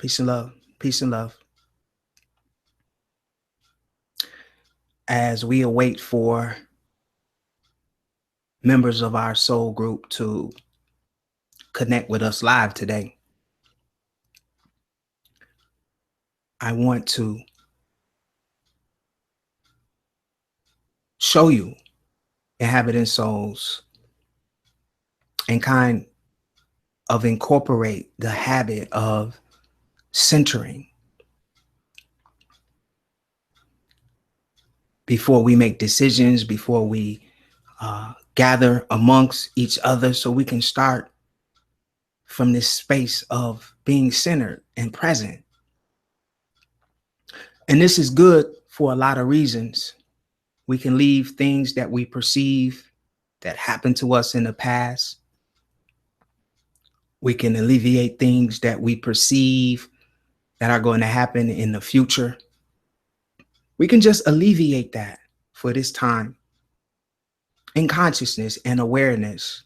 Peace and love. Peace and love. As we await for members of our soul group to connect with us live today, I want to show you, inhabiting souls, and kind of incorporate the habit of centering before we make decisions, before we gather amongst each other, so we can start from this space of being centered and present. And this is good for a lot of reasons. We can leave things that we perceive that happened to us in the past. We can alleviate things that we perceive that are going to happen in the future. We can just alleviate that for this time in consciousness and awareness,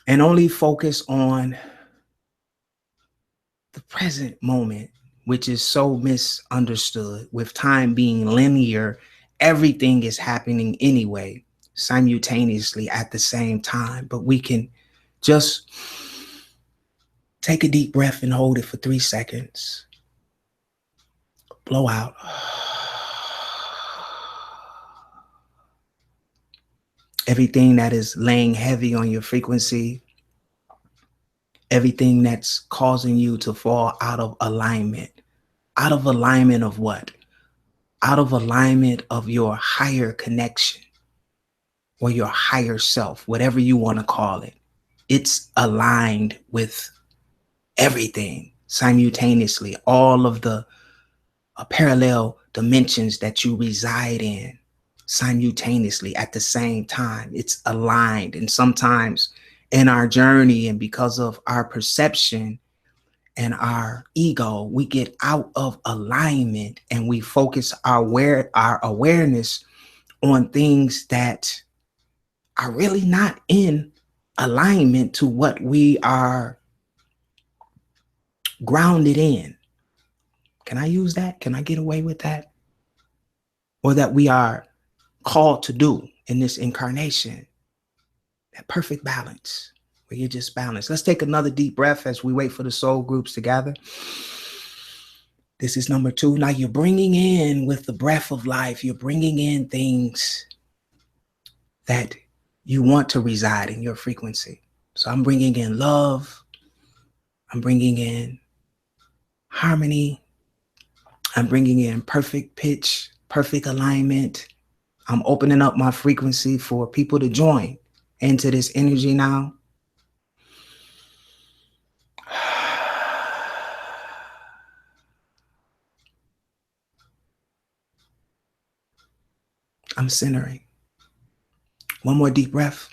and only focus on the present moment, which is so misunderstood. With time being linear, everything is happening anyway, simultaneously at the same time. But we can just take a deep breath and hold it for 3 seconds. Blow out. Everything that is laying heavy on your frequency, everything that's causing you to fall out of alignment. Out of alignment of what? Out of alignment of your higher connection or your higher self, whatever you want to call it. It's aligned with everything simultaneously, all of the parallel dimensions that you reside in simultaneously at the same time. It's aligned. And sometimes in our journey, and because of our perception and our ego, we get out of alignment and we focus our awareness on things that are really not in alignment to what we are grounded in. Can I use that? Can I get away with that? Or that we are called to do in this incarnation. That perfect balance, where you're just balanced. Let's take another deep breath as we wait for the soul groups to gather. This is number 2. Now you're bringing in, with the breath of life, you're bringing in things that you want to reside in your frequency. So I'm bringing in love. I'm bringing in harmony. I'm bringing in perfect pitch, perfect alignment. I'm opening up my frequency for people to join into this energy now. I'm centering. One more deep breath.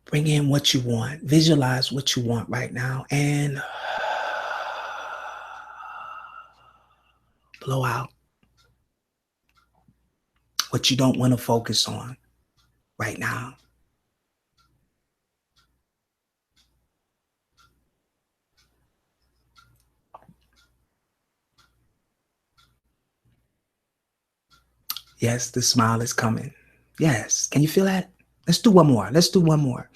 Bring in what you want. Visualize what you want right now and blow out what you don't want to focus on right now. Yes, the smile is coming. Yes. Can you feel that? Let's do one more. Let's do one more.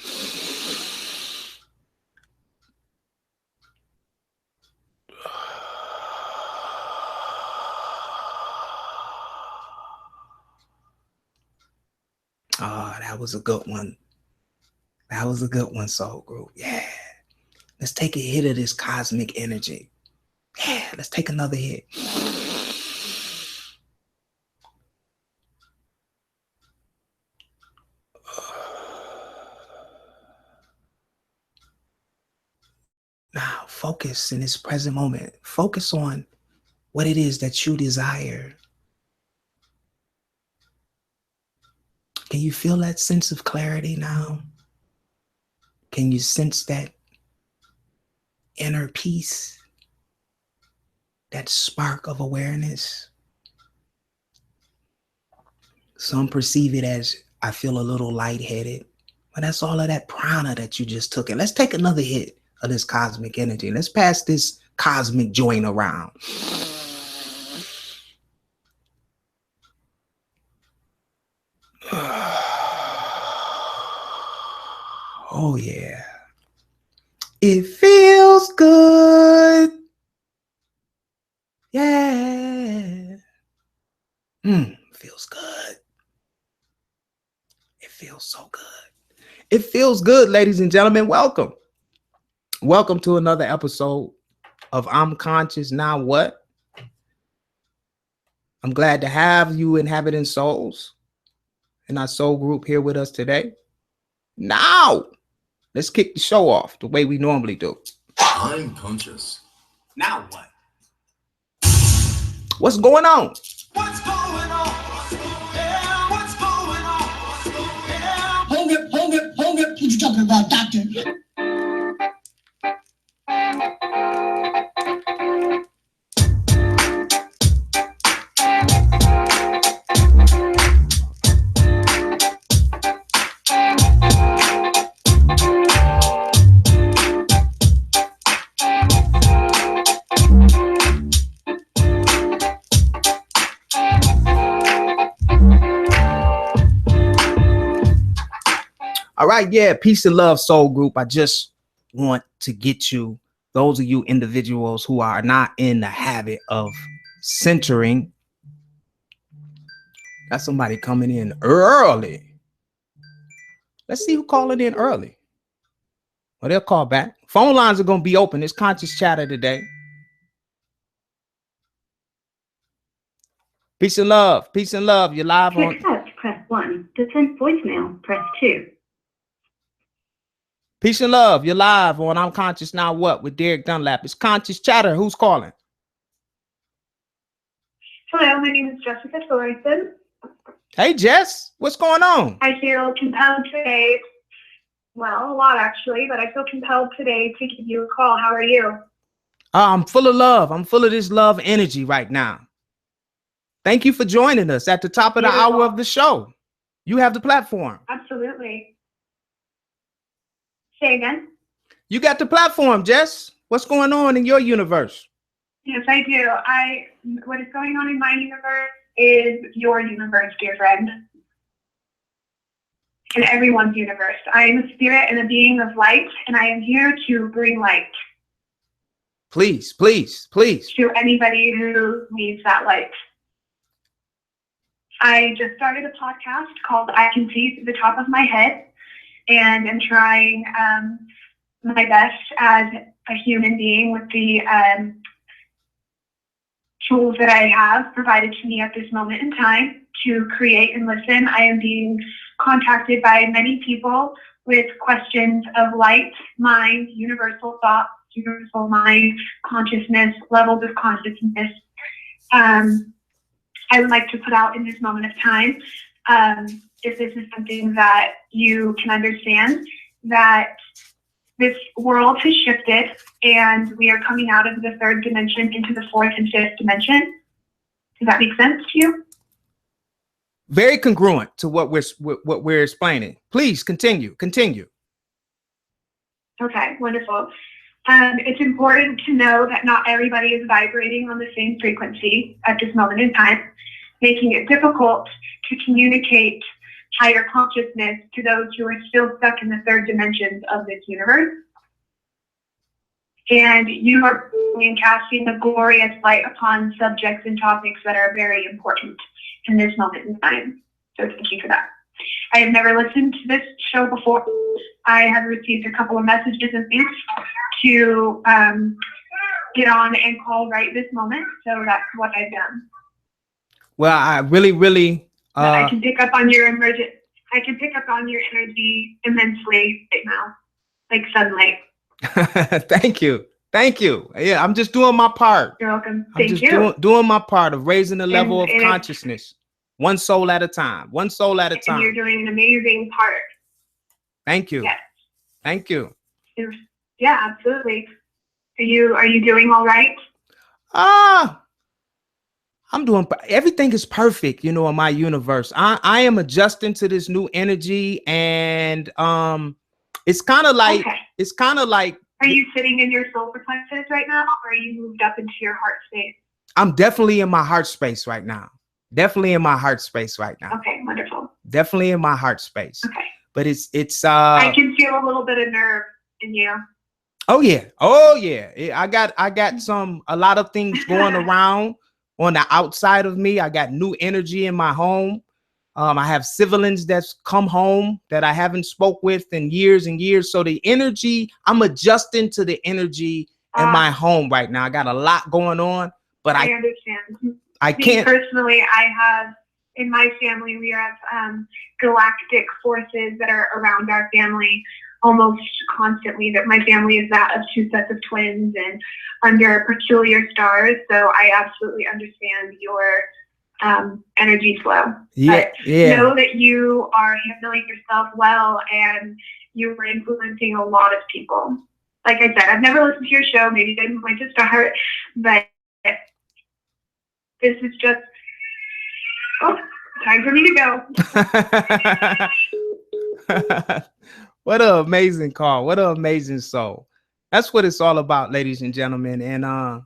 Oh, that was a good one. That was a good one, soul group. Yeah. Let's take a hit of this cosmic energy. Yeah, let's take another hit. Now, focus in this present moment. Focus on what it is that you desire. Can you feel that sense of clarity now? Can you sense that inner peace? That spark of awareness? Some perceive it as, I feel a little lightheaded, but that's all of that prana that you just took. And let's take another hit of this cosmic energy. Let's pass this cosmic joint around. Oh, yeah. It feels good. Yeah. Feels good. It feels so good. It feels good, ladies and gentlemen. Welcome. Welcome to another episode of I'm Conscious Now What? I'm glad to have you inhabiting souls in our soul group here with us today. Now, let's kick the show off the way we normally do. I'm conscious. Now what? What's going on? What's going on? Yeah, what's going on? Yeah. Hold it. What you talking about, doctor? All right, yeah, peace and love, soul group. I just want to get you, those of you individuals who are not in the habit of centering. Got somebody coming in early. Let's see who calling in early. Well, they'll call back. Phone lines are going to be open. It's Conscious Chatter today. Peace and love. Peace and love. You're live To on. accept, press 1. To send voicemail, press 2. Peace and love. You're live on I'm Conscious Now What with Derek Dunlap. It's Conscious Chatter. Who's calling? Hello, my name is Jessica Thornton. Hey, Jess. What's going on? I feel compelled today, well, a lot actually, but I feel compelled today to give you a call. How are you? I'm full of love. I'm full of this love energy right now. Thank you for joining us at the top of the hour of the show. You have the platform. Absolutely. Say again? You got the platform, Jess. What's going on in your universe? Yes, I do. What is going on in my universe is your universe, dear friend. In everyone's universe. I am a spirit and a being of light, and I am here to bring light. Please, please, please. To anybody who needs that light. I just started a podcast called I Can See Through the Top of My Head, and I'm trying my best as a human being with the tools that I have provided to me at this moment in time to create and listen. I am being contacted by many people with questions of light, mind, universal thoughts, universal mind, consciousness, levels of consciousness. I would like to put out in this moment of time, if this is something that you can understand, that this world has shifted and we are coming out of the third dimension into the fourth and fifth dimension. Does that make sense to you? Very congruent to what we're explaining. Please continue. Okay, wonderful. It's important to know that not everybody is vibrating on the same frequency at this moment in time, making it difficult to communicate higher consciousness to those who are still stuck in the third dimensions of this universe. And you are casting a glorious light upon subjects and topics that are very important in this moment in time. So thank you for that. I have never listened to this show before. I have received a couple of messages and things to get on and call right this moment. So that's what I've done. Well, I really I can pick up on your I can pick up on your energy immensely right now, like sunlight. Thank you. Yeah, I'm just doing my part. You're welcome. I'm Thank just you. doing my part of raising the level of And consciousness, one soul at a time. And you're doing an amazing part. Thank you. Yes. Thank you. Yeah, absolutely. Are you doing all right? I'm doing, everything is perfect, in my universe. I am adjusting to this new energy, and it's kind of like Are you sitting in your solar plexus right now, or are you moved up into your heart space? I'm definitely in my heart space right now. Definitely in my heart space right now. Okay, wonderful. Definitely in my heart space. Okay. But it's I can feel a little bit of nerve in you. oh yeah. I got a lot of things going around on the outside of me. I got new energy in my home. I have siblings that's come home that I haven't spoke with in years and years. So the energy, I'm adjusting to the energy in my home right now. I got a lot going on, but I understand. I can't. Personally, I have in my family, we have galactic forces that are around our family almost constantly. That my family is that of two sets of twins and under peculiar stars. So I absolutely understand your energy flow. Yeah. Know that you are handling yourself well and you are influencing a lot of people. Like I said, I've never listened to your show. Maybe didn't point to start, but this is just time for me to go. What an amazing call. What an amazing soul. That's what it's all about, ladies and gentlemen. And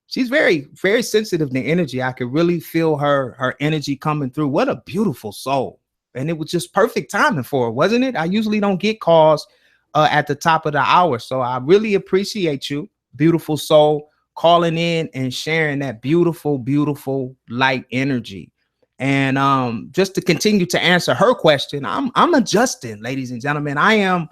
she's very, very sensitive to energy. I could really feel her energy coming through. What a beautiful soul. And it was just perfect timing for her, wasn't it? I usually don't get calls at the top of the hour. So I really appreciate you, beautiful soul, calling in and sharing that beautiful, beautiful light energy. And just to continue to answer her question, I'm adjusting, ladies and gentlemen. I am.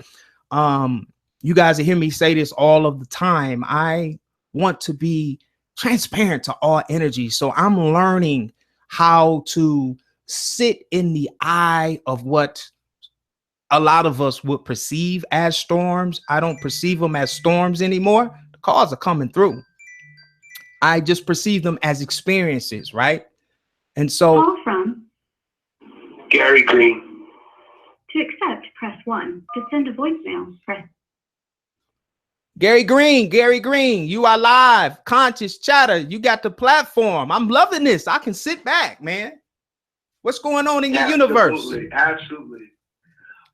You guys hear me say this all of the time. I want to be transparent to all energy. So I'm learning how to sit in the eye of what a lot of us would perceive as storms. I don't perceive them as storms anymore. The calls are coming through. I just perceive them as experiences, right? And so call from Gary Green. To accept, press 1. To send a voicemail, press Gary Green, you are live. Conscious Chatter, you got the platform. I'm loving this. I can sit back, man. What's going on in your universe? Absolutely.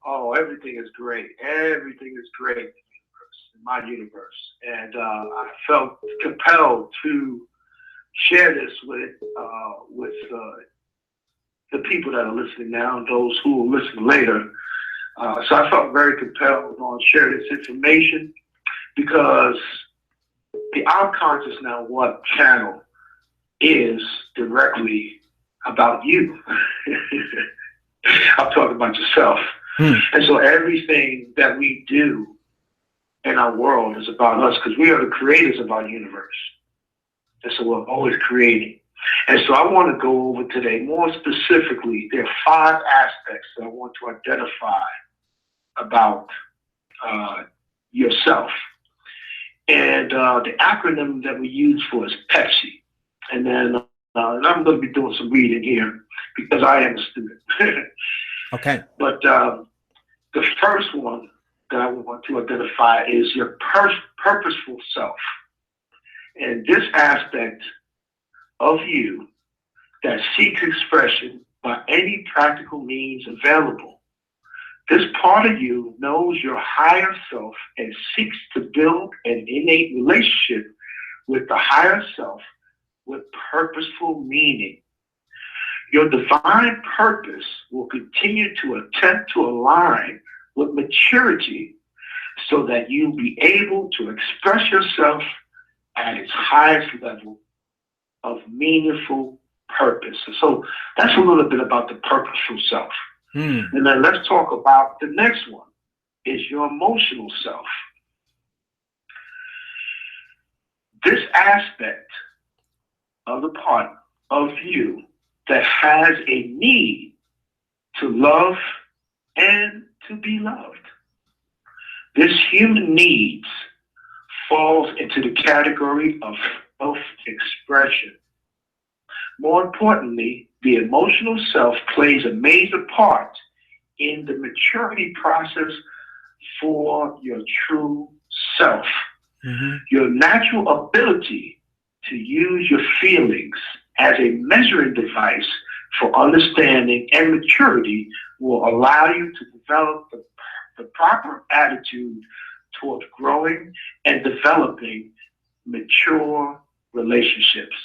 Oh, everything is great. Everything is great in my universe. And I felt compelled to share this with the people that are listening now and those who will listen later. So I felt very compelled on sharing this information because the IMConscious Now What channel is directly about you. I'm talking about yourself. And so everything that we do in our world is about us because we are the creators of our universe. And so we're always creating. And so I want to go over today, more specifically, there are 5 aspects that I want to identify about yourself. And the acronym that we use for is Pepsi. And then and I'm going to be doing some reading here because I am a student. Okay. But the first one that I want to identify is your purposeful self. And this aspect of you that seeks expression by any practical means available. This part of you knows your higher self and seeks to build an innate relationship with the higher self with purposeful meaning. Your divine purpose will continue to attempt to align with maturity so that you'll be able to express yourself at its highest level of meaningful purpose. So that's a little bit about the purposeful self. And then let's talk about the next one, is your emotional self. This aspect of the part of you that has a need to love and to be loved. This human needs falls into the category of self-expression. More importantly, the emotional self plays a major part in the maturity process for your true self. Your natural ability to use your feelings as a measuring device for understanding and maturity will allow you to develop the proper attitude towards growing and developing mature relationships.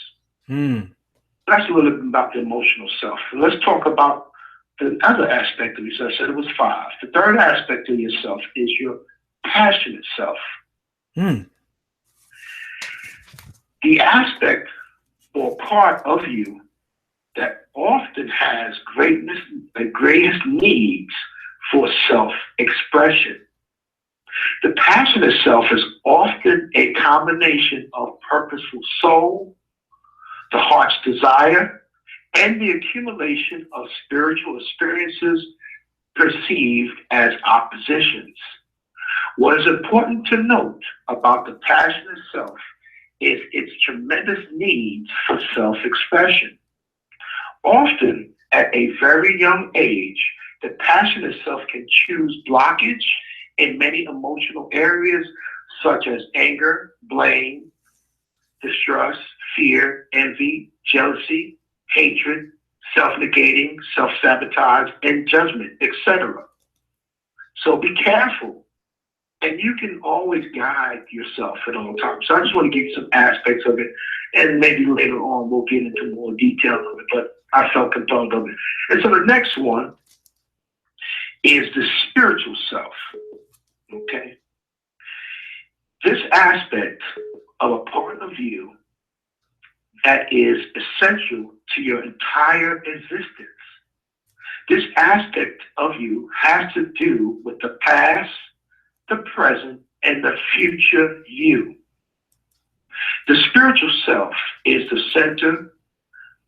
That's a little bit about the emotional self. Let's talk about the other aspect of yourself. I said it was 5. The third aspect of yourself is your passionate self. The aspect or part of you that often has the greatest needs for self-expression. The passionate self is often a combination of purposeful soul, the heart's desire, and the accumulation of spiritual experiences perceived as oppositions. What is important to note about the passionate self is its tremendous needs for self-expression. Often, at a very young age, the passionate self can choose blockage in many emotional areas such as anger, blame, distrust, fear, envy, jealousy, hatred, self-negating, self-sabotage, and judgment, etc. So be careful. And you can always guide yourself at all times. So I just want to give you some aspects of it. And maybe later on we'll get into more detail of it. But I felt compelled of it. And so the next one is the spiritual self. Okay? This aspect of a part of you that is essential to your entire existence. This aspect of you has to do with the past, the present, and the future you. The spiritual self is the center,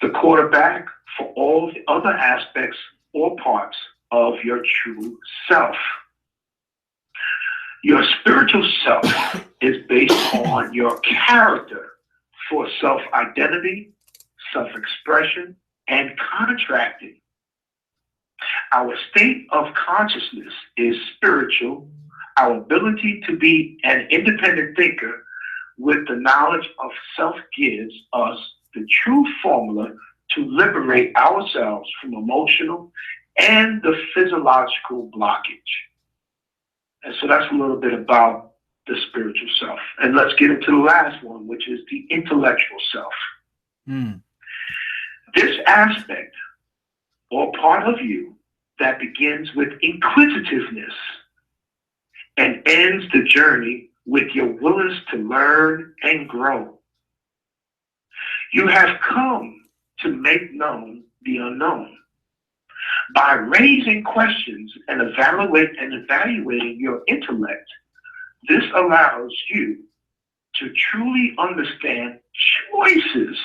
the quarterback for all the other aspects or parts of your true self. Your spiritual self is based on your character for self-identity, self-expression, and contracting. Our state of consciousness is spiritual. Our ability to be an independent thinker with the knowledge of self gives us the true formula to liberate ourselves from emotional and the physiological blockage. And so that's a little bit about the spiritual self. And let's get into the last one, which is the intellectual self. This aspect or part of you that begins with inquisitiveness and ends the journey with your willingness to learn and grow. You have come to make known the unknown. By raising questions and evaluating your intellect, this allows you to truly understand choices.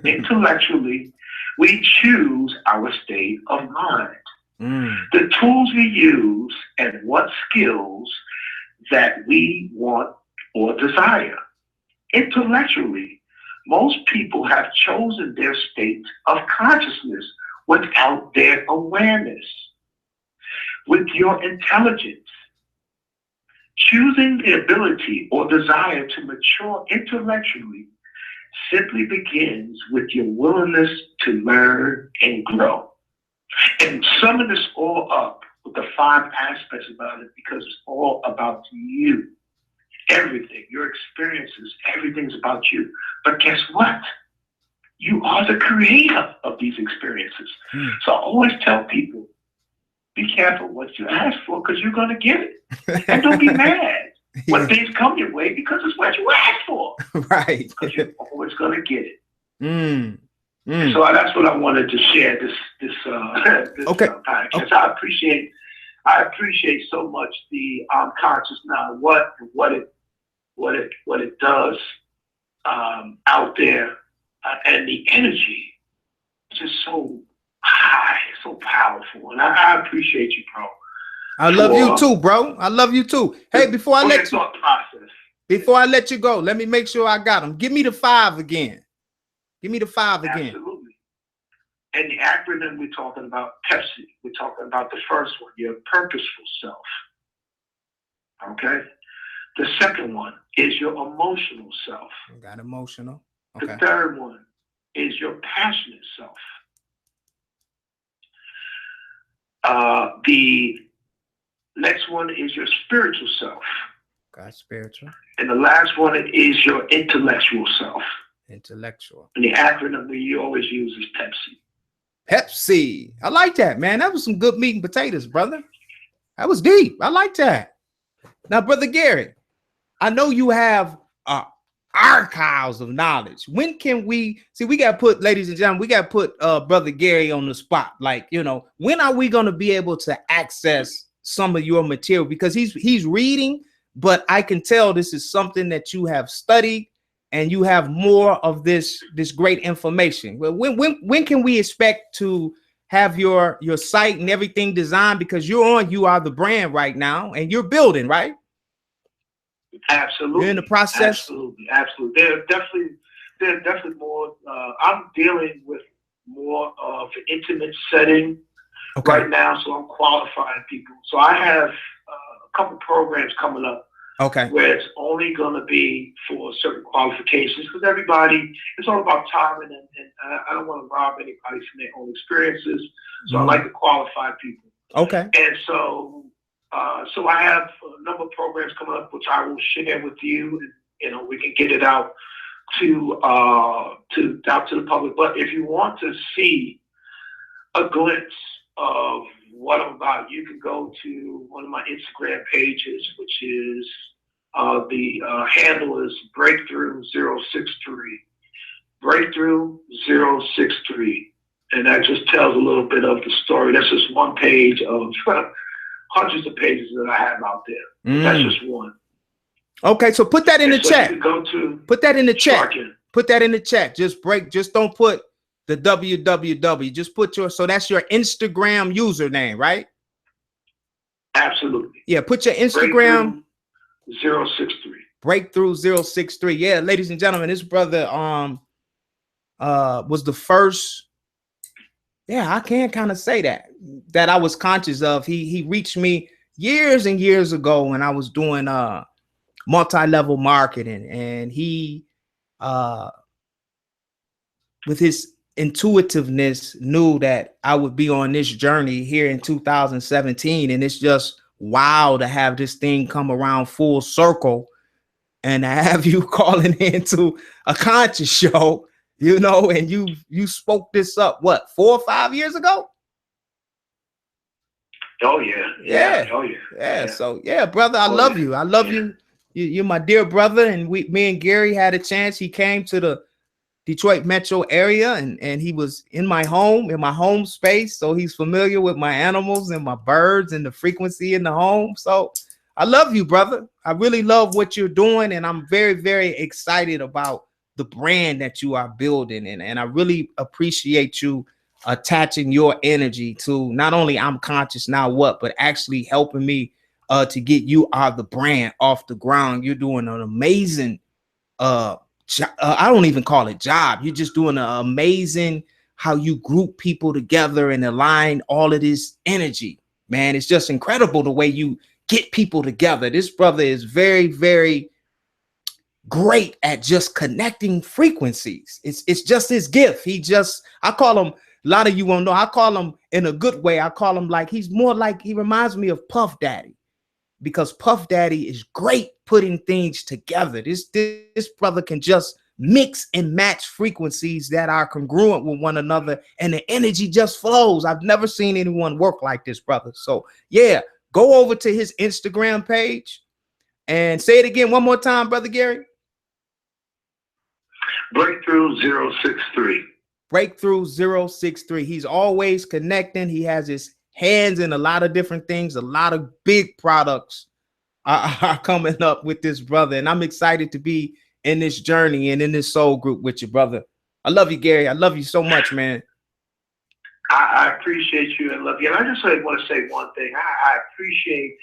Intellectually, we choose our state of mind, the tools we use, and what skills that we want or desire. Intellectually, most people have chosen their state of consciousness without their awareness. With your intelligence, choosing the ability or desire to mature intellectually simply begins with your willingness to learn and grow. And summing this all up with the 5 aspects about it, because it's all about you. Everything, your experiences, everything's about you. But guess what? You are the creator of these experiences. So I always tell people, be careful what you ask for, because you're going to get it. And don't be mad when things come your way, because it's what you asked for. Right. Because you're always going to get it. So that's what I wanted to share this podcast. I appreciate so much the conscious now, what it does out there, and the energy is just so high, so powerful, and I appreciate you, bro. I love you too, bro. I love you too. Hey, before I let you go, let me make sure I got them. Give me the 5 again. Give me the 5 again. Absolutely. And the acronym we're talking about, Pepsi. We're talking about the first one, your purposeful self. Okay. The second one is your emotional self. Got emotional. Okay. The third one is your passionate self. The next one is your spiritual self. Okay, spiritual. And the last one is your intellectual self. Intellectual. And the acronym we always use is Pepsi. Pepsi. I like that, man. That was some good meat and potatoes, brother. That was deep. I like that. Now, Brother Gary, I know you have archives of knowledge. When can we see? We got to put, ladies and gentlemen, we got to put Brother Gary on the spot. Like, you know, when are we going to be able to access some of your material? Because he's reading, but I can tell this is something that you have studied, and you have more of this great information. Well, when can we expect to have your site and everything designed? Because You Are the Brand right now, and you're building, right? Absolutely. You're in the process. Absolutely. There's definitely more. I'm dealing with more of an intimate setting right now, so I'm qualifying people. So I have a couple programs coming up. Okay. Where it's only going to be for certain qualifications, because it's all about timing, and I don't want to rob anybody from their own experiences. So I like to qualify people. Okay. And so I have a number of programs coming up, which I will share with you, and you know, we can get it out to the public. But if you want to see a glimpse of what I'm about, you can go to one of my Instagram pages, which is the handle is Breakthrough063. Breakthrough063. And that just tells a little bit of the story. That's just one page of hundreds of pages that I have out there. That's just one. Okay, so put that in the chat. Put that in the chat. Put that in the chat. Just don't put the www. Just put so that's your Instagram username, right? Absolutely. Yeah, put your Instagram. Breakthrough 063. Breakthrough 063. Yeah, ladies and gentlemen, this brother was the first. Yeah, I can kind of say that I was conscious of. He reached me years and years ago when I was doing multi-level marketing, and he with his intuitiveness knew that I would be on this journey here in 2017, and it's just wow to have this thing come around full circle and to have you calling into a conscious show, you know, and you spoke this up, what, 4 or 5 years ago? Oh yeah. Oh yeah. Yeah. So yeah, brother, I love you. I love you. You're my dear brother. And me and Gary had a chance. He came to the Detroit metro area, and he was in my home space. So he's familiar with my animals and my birds and the frequency in the home. So I love you, brother. I really love what you're doing. And I'm very, very excited about the brand that you are building. And I really appreciate you attaching your energy to not only I'm Conscious Now What, but actually helping me to get You Are the Brand off the ground. You're doing an amazing I don't even call it job. You're just doing an amazing how you group people together and align all of this energy, man. It's just incredible the way you get people together. This brother is very, very great at just connecting frequencies. It's just his gift. I call him, a lot of you won't know, I call him in a good way. I call him like, he reminds me of Puff Daddy, because Puff Daddy is great putting things together. This brother can just mix and match frequencies that are congruent with one another, and the energy just flows. I've never seen anyone work like this brother. So yeah, go over to his Instagram page and say it again one more time, Brother Gary. Breakthrough 063. Breakthrough 063. He's always connecting. He has his hands in a lot of different things. A lot of big products are coming up with this brother, and I'm excited to be in this journey and in this soul group with you, brother. I love you, Gary. I love you so much, man. I appreciate you and love you. And I just want to say one thing. I appreciate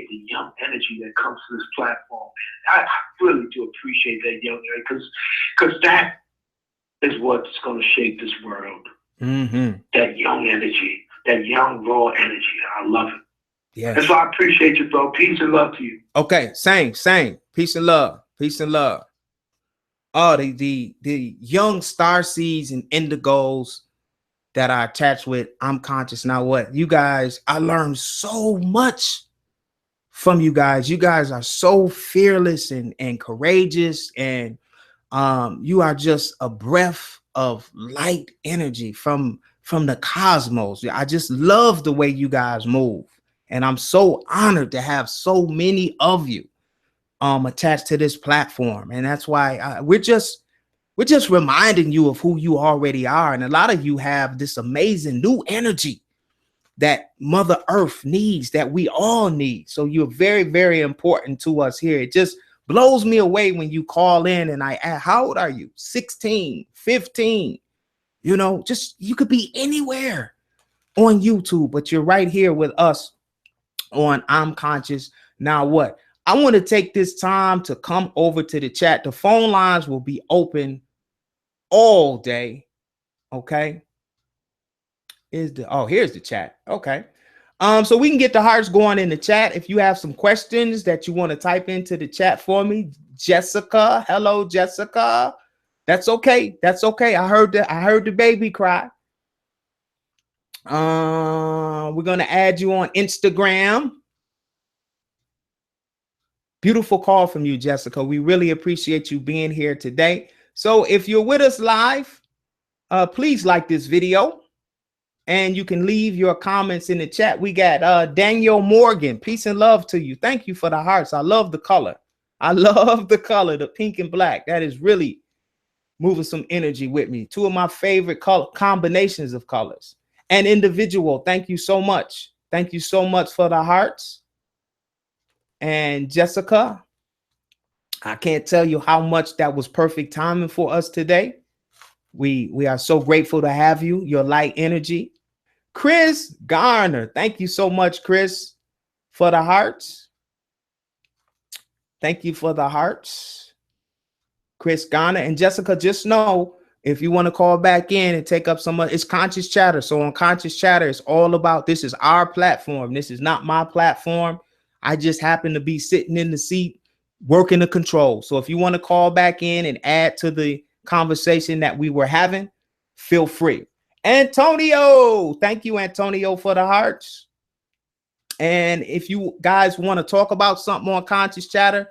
the young energy that comes to this platform. I really do appreciate that young energy, because that is what's going to shape this world. Mm-hmm. That young energy, that young raw energy. I love it. Yeah. That's why I appreciate you, bro. Peace and love to you. Okay, same. Peace and love. Peace and love. Oh, the young star seeds and indigos that are attached with I'm Conscious Now What. You guys, I learned so much from you guys. You guys are so fearless and courageous, and you are just a breath of light energy from the cosmos. I just love the way you guys move, and I'm so honored to have so many of you attached to this platform. And that's why we're just reminding you of who you already are. And a lot of you have this amazing new energy that Mother Earth needs, that we all need. So you're very, very important to us here. It just blows me away when you call in and I ask, how old are you? 16, 15, you know, just, you could be anywhere on YouTube, but you're right here with us on IMConscious. Now what? I want to take this time to come over to the chat. The phone lines will be open all day. Okay. Here's the chat. Okay. So we can get the hearts going in the chat. If you have some questions that you want to type into the chat for me, Jessica. Hello, Jessica. That's okay. That's okay. I heard the baby cry. We're gonna add you on Instagram. Beautiful call from you, Jessica. We really appreciate you being here today. So if you're with us live, please like this video. And you can leave your comments in the chat. We got Daniel Morgan. Peace and love to you. Thank you for the hearts. I love the color. I love the color, the pink and black. That is really moving some energy with me. Two of my favorite color combinations of colors. And individual, thank you so much. Thank you so much for the hearts. And Jessica, I can't tell you how much that was perfect timing for us today. We are so grateful to have you, your light energy. Chris Garner, thank you so much, Chris, for the hearts. Thank you for the hearts, Chris Garner. And Jessica, just know, if you want to call back in and take up some of it's Conscious Chatter. So on Conscious Chatter, it's all about, this is our platform. This is not my platform. I just happen to be sitting in the seat working the control. So if you want to call back in and add to the conversation that we were having, feel free. Antonio, thank you, Antonio, for the hearts. And if you guys want to talk about something on Conscious Chatter,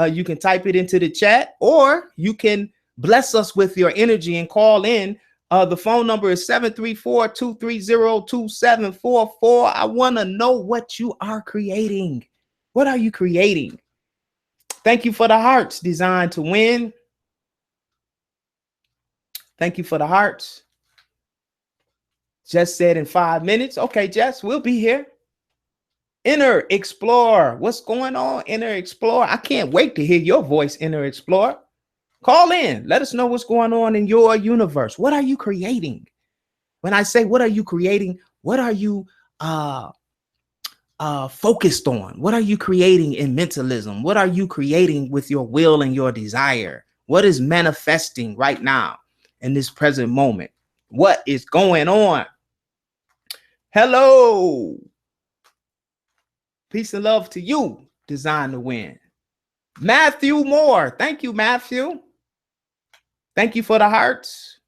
you can type it into the chat, or you can bless us with your energy and call in. The phone number is 734-230-2744. I want to know what you are creating. What are you creating? Thank you for the hearts. Designed to win. Thank you for the hearts. Jess said in 5 minutes. Okay, Jess, we'll be here. Inner Explorer. What's going on, Inner Explorer? I can't wait to hear your voice, Inner Explorer. Call in. Let us know what's going on in your universe. What are you creating? When I say what are you creating, what are you focused on? What are you creating in mentalism? What are you creating with your will and your desire? What is manifesting right now in this present moment? What is going on? Hello. Peace and love to you. Designed to win. Matthew Moore. Thank you, Matthew. Thank you for the hearts.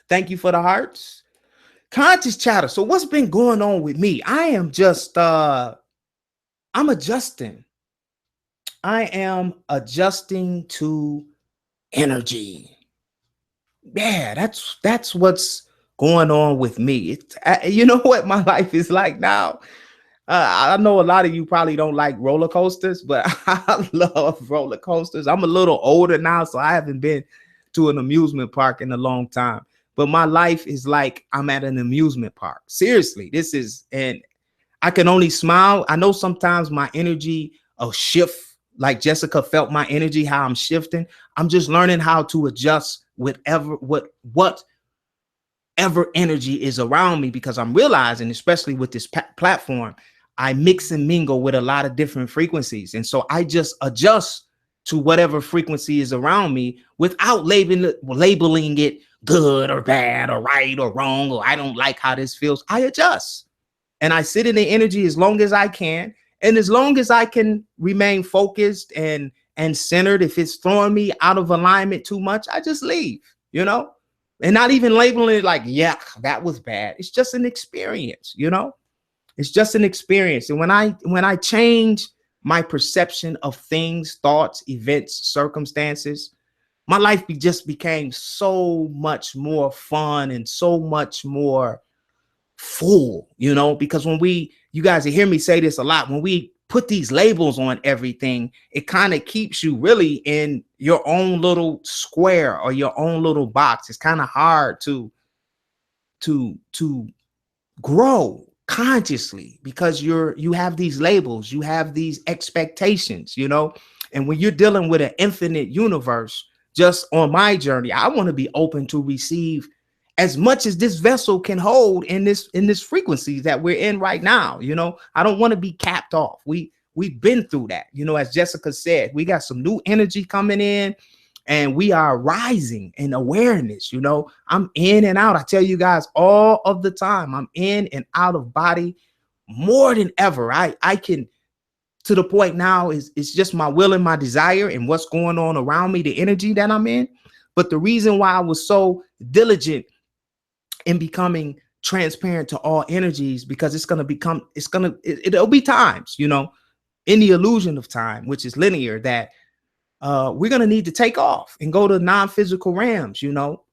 Thank you for the hearts. Conscious Chatter. So what's been going on with me? I am just, I'm adjusting. I am adjusting to energy. Yeah, that's what's going on with me. It's, you know what my life is like now. I know a lot of you probably don't like roller coasters, but I love roller coasters. I'm a little older now, so I haven't been to an amusement park in a long time. But my life is like I'm at an amusement park. Seriously, this is, and I can only smile. I know sometimes my energy will shift, like Jessica felt my energy, how I'm shifting. I'm just learning how to adjust whatever energy is around me, because I'm realizing, especially with this platform, I mix and mingle with a lot of different frequencies. And so I just adjust to whatever frequency is around me without labeling it good or bad or right or wrong, or I don't like how this feels. I adjust and I sit in the energy as long as I can. And as long as I can remain focused and centered, if it's throwing me out of alignment too much, I just leave, you know, and not even labeling it like, yeah, that was bad. It's just an experience, you know. It's just an experience. And when I change my perception of things, thoughts, events, circumstances, my life just became so much more fun and so much more full, you know, because when you guys hear me say this a lot, when we put these labels on everything, it kind of keeps you really in your own little square or your own little box. It's kind of hard to grow consciously because you have these labels, you have these expectations, you know. And when you're dealing with an infinite universe, just on my journey, I want to be open to receive as much as this vessel can hold in this frequency that we're in right now. You know, I don't want to be capped off. We've been through that. You know, as Jessica said, we got some new energy coming in and we are rising in awareness. You know, I'm in and out. I tell you guys all of the time, I'm in and out of body more than ever. I can, to the point now it's just my will and my desire and what's going on around me, the energy that I'm in. But the reason why I was so diligent in becoming transparent to all energies, because it'll be times, you know, in the illusion of time, which is linear, that we're going to need to take off and go to non-physical realms, you know,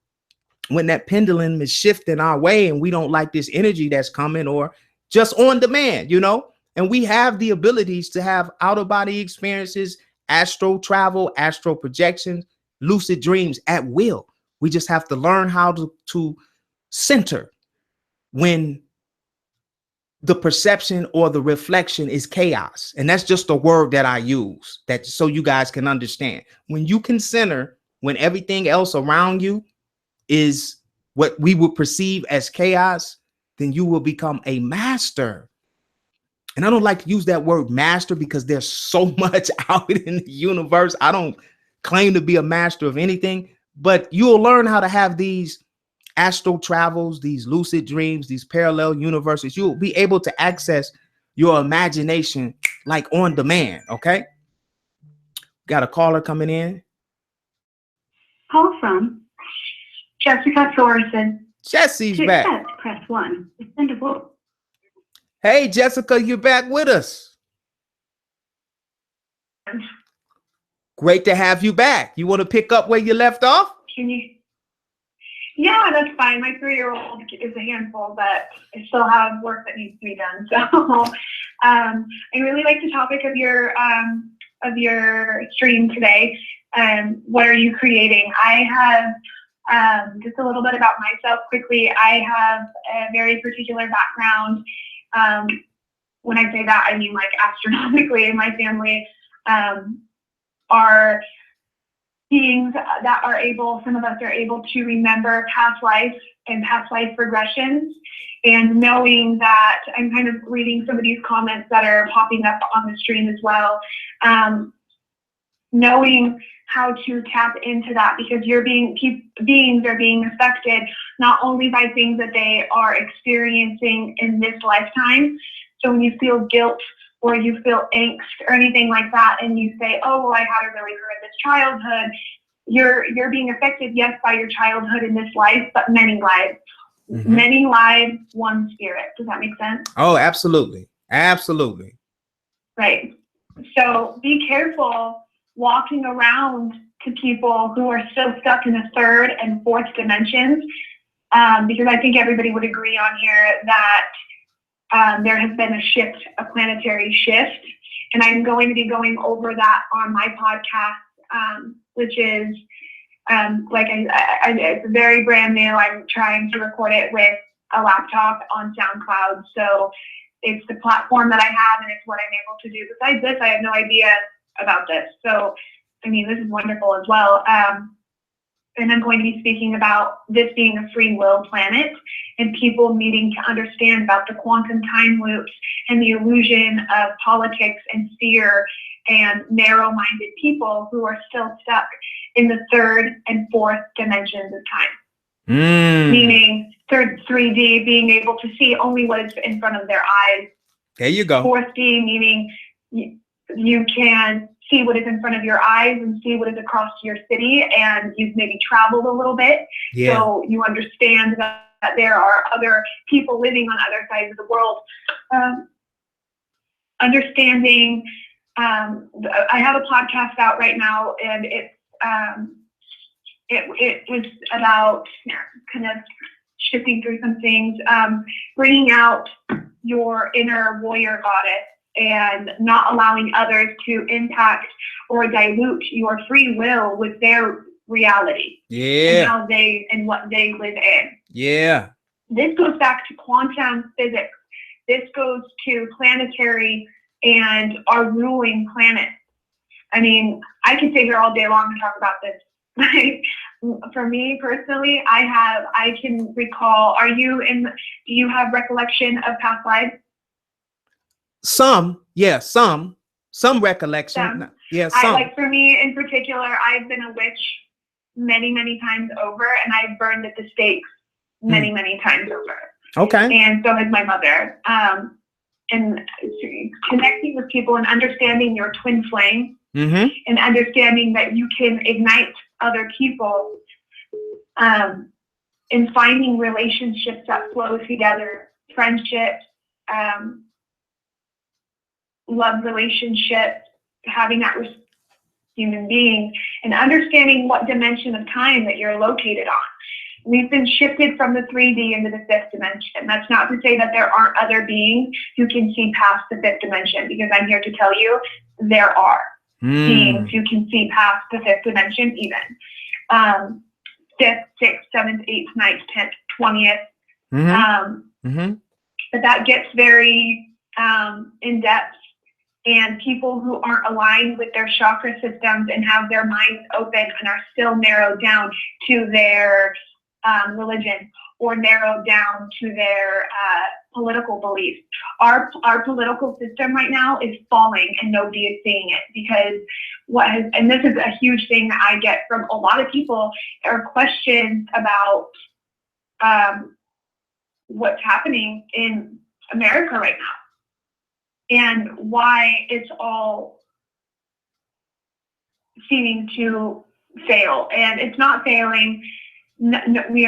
when that pendulum is shifting our way and we don't like this energy that's coming, or just on demand, you know. And we have the abilities to have out-of-body experiences, astral travel, astral projections, lucid dreams at will. We just have to learn how to center when the perception or the reflection is chaos. And that's just a word that I use, that so you guys can understand. When you can center, when everything else around you is what we would perceive as chaos, then you will become a master. And I don't like to use that word master because there's so much out in the universe. I don't claim to be a master of anything, but you'll learn how to have these astral travels, these lucid dreams, these parallel universes. You'll be able to access your imagination like on demand. Okay. Got a caller coming in. Call from Jessica Thorson. Jesse's to back. accept, press 1. To send a voice. Hey, Jessica, you're back with us. Great to have you back. You want to pick up where you left off? Can you? Yeah, that's fine. My 3-year-old is a handful, but I still have work that needs to be done. So I really like the topic of your stream today. What are you creating? I have just a little bit about myself quickly. I have a very particular background. When I say that, I mean like astronomically. My family are beings that are able, some of us are able to remember past life and past life regressions. And knowing that, I'm kind of reading some of these comments that are popping up on the stream as well. Knowing how to tap into that, because beings are being affected not only by things that they are experiencing in this lifetime. So when you feel guilt or you feel angst or anything like that, and you say, oh, well, I had a really horrendous childhood, you're being affected, yes, by your childhood in this life, but many lives. Mm-hmm. Many lives, one spirit. Does that make sense? Oh, absolutely. Absolutely. Right. So be careful walking around to people who are still stuck in the 3rd and 4th dimensions, because I think everybody would agree on here that there has been a shift, a planetary shift, and I'm going to be going over that on my podcast, which is it's very brand new. I'm trying to record it with a laptop on SoundCloud, so it's the platform that I have, and it's what I'm able to do. Besides this, I have no idea about this. So, I mean, this is wonderful as well. And I'm going to be speaking about this being a free will planet and people needing to understand about the quantum time loops and the illusion of politics and fear and narrow-minded people who are still stuck in the 3rd and 4th dimensions of time. Meaning 3D being able to see only what is in front of their eyes. There you go. 4D meaning you can see what is in front of your eyes and see what is across your city, and you've maybe traveled a little bit. Yeah. So you understand that that there are other people living on other sides of the world. Understanding, I have a podcast out right now, and it was about kind of shifting through some things, bringing out your inner warrior goddess and not allowing others to impact or dilute your free will with their reality. And how they and what they live in. This goes back to quantum physics. This goes to planetary and our ruling planets. I mean, I could sit here all day long and talk about this. For me personally, I can recall, do you have recollection of past lives? Some recollection. Some. Some. Like for me in particular, I've been a witch many, many times over, and I've burned at the stakes many, many times over. Okay. And so has my mother. And connecting with people and understanding your twin flame, and understanding that you can ignite other people, and finding relationships that flow together, friendships, love relationships, having that with human being, and understanding what dimension of time that you're located on. We've been shifted from the 3D into the 5th dimension. That's not to say that there aren't other beings who can see past the 5th dimension, because I'm here to tell you there are beings who can see past the 5th dimension even. 5th, 6th, 7th, 8th, 9th, 10th, 20th. But that gets very in depth, and people who aren't aligned with their chakra systems and have their minds open and are still narrowed down to their religion or narrowed down to their political beliefs. Our political system right now is falling, and nobody is seeing it, because and this is a huge thing that I get from a lot of people, are questions about what's happening in America right now and why it's all seeming to fail. And it's not failing. No, we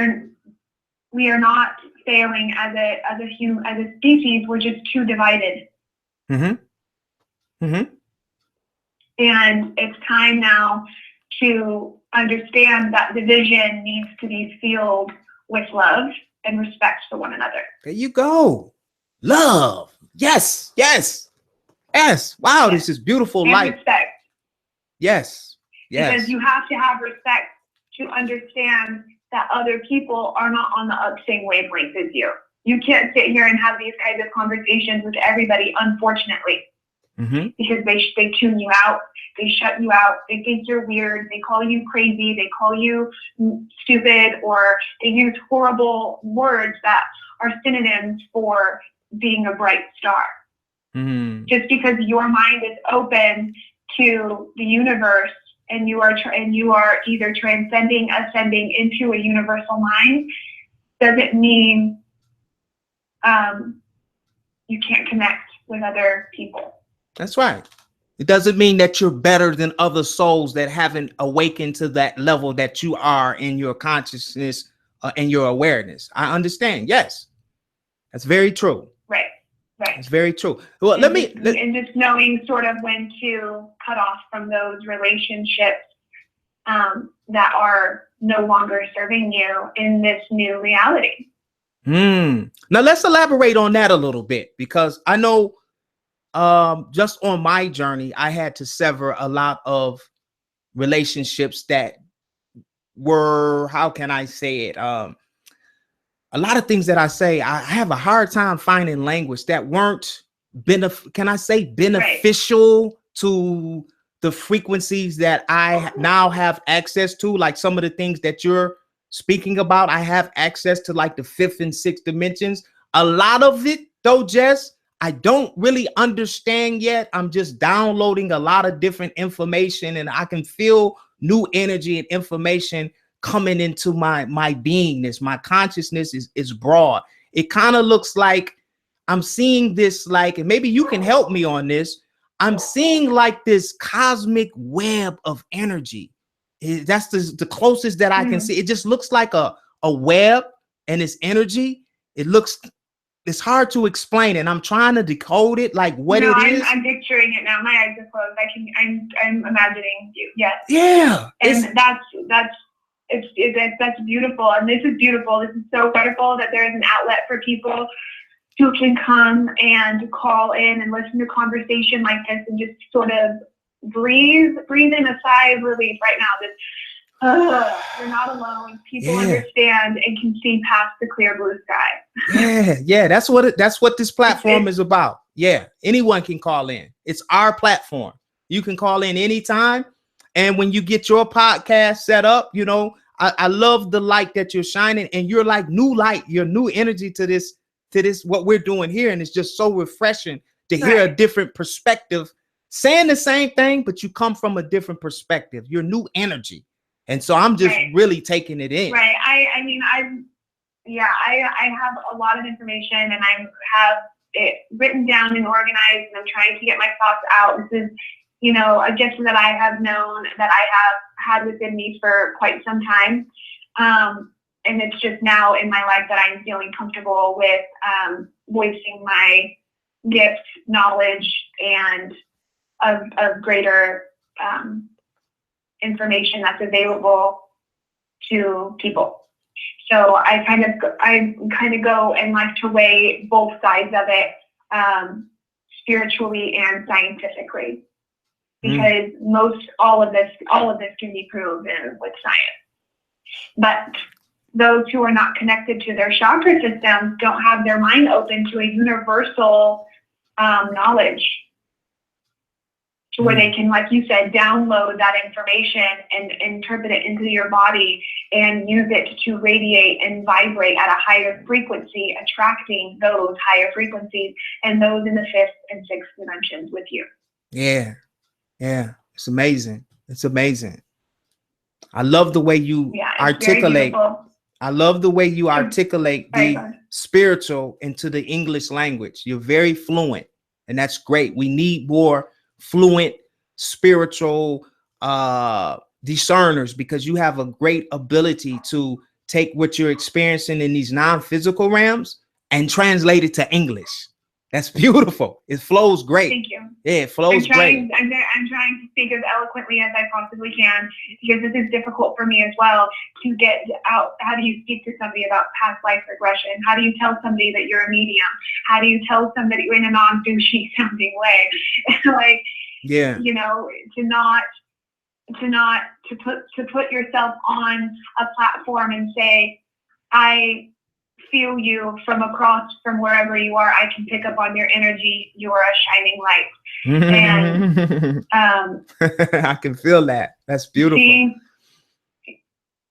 are not failing as a species. We're just too divided. And it's time now to understand that division needs to be filled with love and respect for one another. There you go. Love. Yes. Wow, this is beautiful. And light. Respect. Yes. Because you have to have respect to understand that other people are not on the same wavelength as you. You can't sit here and have these kinds of conversations with everybody, unfortunately, because they tune you out, they shut you out, they think you're weird, they call you crazy, they call you stupid, or they use horrible words that are synonyms for being a bright star. Just because your mind is open to the universe, and you are either transcending, ascending into a universal mind, doesn't mean you can't connect with other people. That's right. It doesn't mean that you're better than other souls that haven't awakened to that level that you are in your consciousness and your awareness. I understand. Yes, that's very true. Right. It's very true. Well, and just knowing sort of when to cut off from those relationships that are no longer serving you in this new reality. Now let's elaborate on that a little bit, because I know just on my journey, I had to sever a lot of relationships that were, how can I say it? A lot of things that I say, I have a hard time finding language that weren't beneficial to the frequencies that I now have access to. Like some of the things that you're speaking about, I have access to, like the 5th and 6th dimensions. A lot of it though, Jess, I don't really understand yet. I'm just downloading a lot of different information, and I can feel new energy and information coming into my beingness. My consciousness is broad. It kind of looks like I'm seeing this, like, and maybe you can help me on this. I'm seeing like this cosmic web of energy. That's the closest that I can see. It just looks like a web and its energy, it's hard to explain, and I'm trying to decode it, like what it is. I'm picturing it now. My eyes are closed. I'm imagining you. Yes. Yeah. And that's beautiful. And this is beautiful. This is so wonderful that there is an outlet for people who can come and call in and listen to conversation like this and just sort of breathe in a sigh of relief right now. You're not alone. People understand and can see past the clear blue sky. Yeah. That's what this platform is about. Yeah, anyone can call in. It's our platform. You can call in anytime. And when you get your podcast set up, you know, I love the light that you're shining, and you're like new light, your new energy to this what we're doing here, and it's just so refreshing to hear a different perspective, saying the same thing, but you come from a different perspective. Your new energy. And so I'm just really taking it in. Right. I have a lot of information, and I have it written down and organized, and I'm trying to get my thoughts out. This is, you know, a gift that I have known, that I have had within me for quite some time. And it's just now in my life that I'm feeling comfortable with voicing my gifts, knowledge, and of greater information that's available to people. So I kind of go and like to weigh both sides of it, spiritually and scientifically, because all of this can be proven with science. But those who are not connected to their chakra systems don't have their mind open to a universal knowledge, to where they can, like you said, download that information and interpret it into your body and use it to radiate and vibrate at a higher frequency, attracting those higher frequencies and those in the 5th and 6th dimensions with you. Yeah. It's amazing. It's amazing. I love the way you articulate. I love the way you articulate the spiritual into the English language. You're very fluent, and that's great. We need more fluent spiritual discerners, because you have a great ability to take what you're experiencing in these non-physical realms and translate it to English. That's beautiful. It flows great. Thank you. Yeah, it flows great. I'm trying to speak as eloquently as I possibly can, because this is difficult for me as well, to get out. How do you speak to somebody about past life regression? How do you tell somebody that you're a medium? How do you tell somebody in a non-douchey sounding way? Like, you know, to put yourself on a platform and say, I feel you from across, from wherever you are. I can pick up on your energy. You are a shining light. And I can feel that. That's beautiful. See,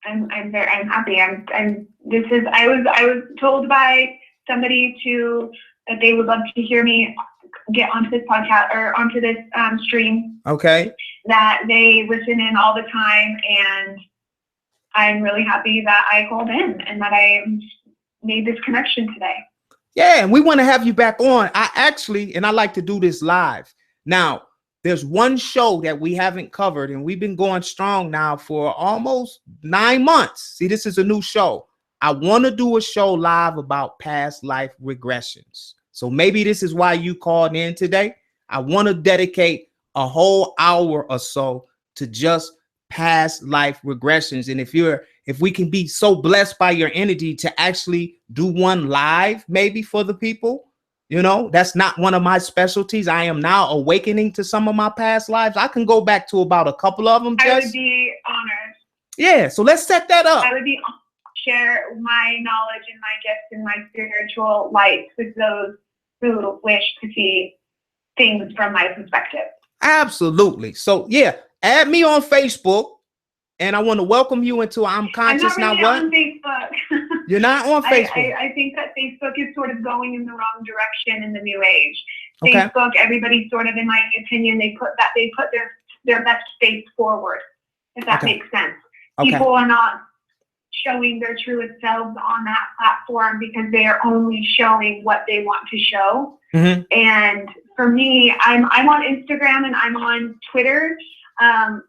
I'm happy. I was told by somebody that they would love to hear me get onto this podcast or onto this stream. Okay. That they listen in all the time, and I'm really happy that I called in and that I made this connection today. Yeah, and we want to have you back on. I like to do this live. Now, there's one show that we haven't covered, and we've been going strong now for almost 9 months. See, this is a new show. I want to do a show live about past life regressions. So maybe this is why you called in today. I want to dedicate a whole hour or so to just past life regressions. And if we can be so blessed by your energy to actually do one live, maybe for the people, you know, that's not one of my specialties. I am now awakening to some of my past lives. I can go back to about a couple of them. I would be honored. Yeah. So let's set that up. I would be share my knowledge and my gifts and my spiritual light with those who wish to see things from my perspective. Absolutely. So yeah, add me on Facebook, and I want to welcome you into IMConscious. I'm not really on Facebook. You're not on Facebook. I think that Facebook is sort of going in the wrong direction in the new age. Okay. Facebook, everybody's sort of, in my opinion, they put their best face forward, if that makes sense. People are not showing their truest selves on that platform because they are only showing what they want to show. Mm-hmm. And for me, I'm on Instagram and I'm on Twitter. And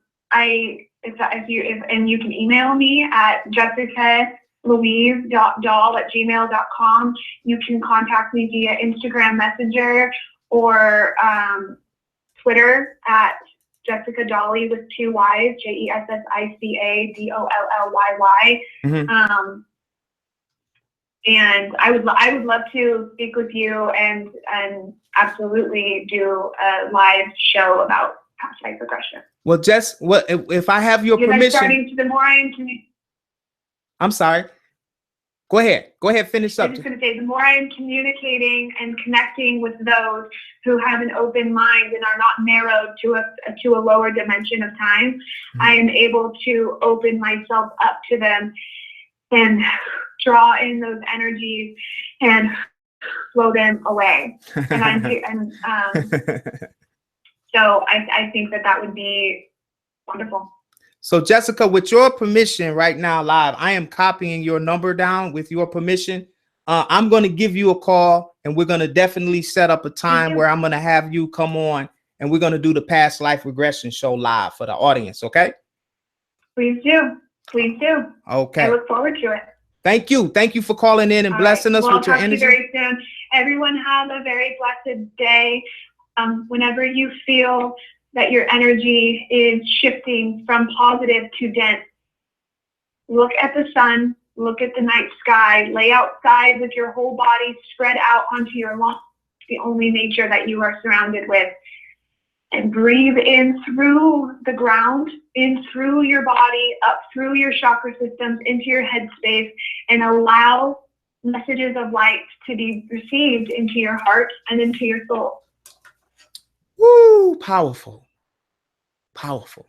you can email me at Jessica louise.doll@gmail.com. You can contact me via Instagram Messenger or Twitter at Jessica Dolly with 2 Y's, JESSICADOLLYY. And I would love to speak with you and absolutely do a live show about past life regression. Well, Jess, what if I have your permission? The more I am I'm sorry. Go ahead. Go ahead. Finish up. I'm just going to say, the more I am communicating and connecting with those who have an open mind and are not narrowed to a lower dimension of time, I am able to open myself up to them and draw in those energies and flow them away. And so I think that would be wonderful. So Jessica, with your permission right now live, I am copying your number down with your permission. I'm going to give you a call and we're going to definitely set up a time where I'm going to have you come on and we're going to do the past life regression show live for the audience. Okay. Please do. Please do. Okay. I look forward to it. Thank you. Thank you for calling in and blessing us with your energy. I'll talk to you very soon. Everyone have a very blessed day. Whenever you feel that your energy is shifting from positive to dense, look at the sun, look at the night sky, lay outside with your whole body spread out onto your lawn, the only nature that you are surrounded with, and breathe in through the ground, in through your body, up through your chakra systems, into your headspace, and allow messages of light to be received into your heart and into your soul. Woo, powerful. Powerful.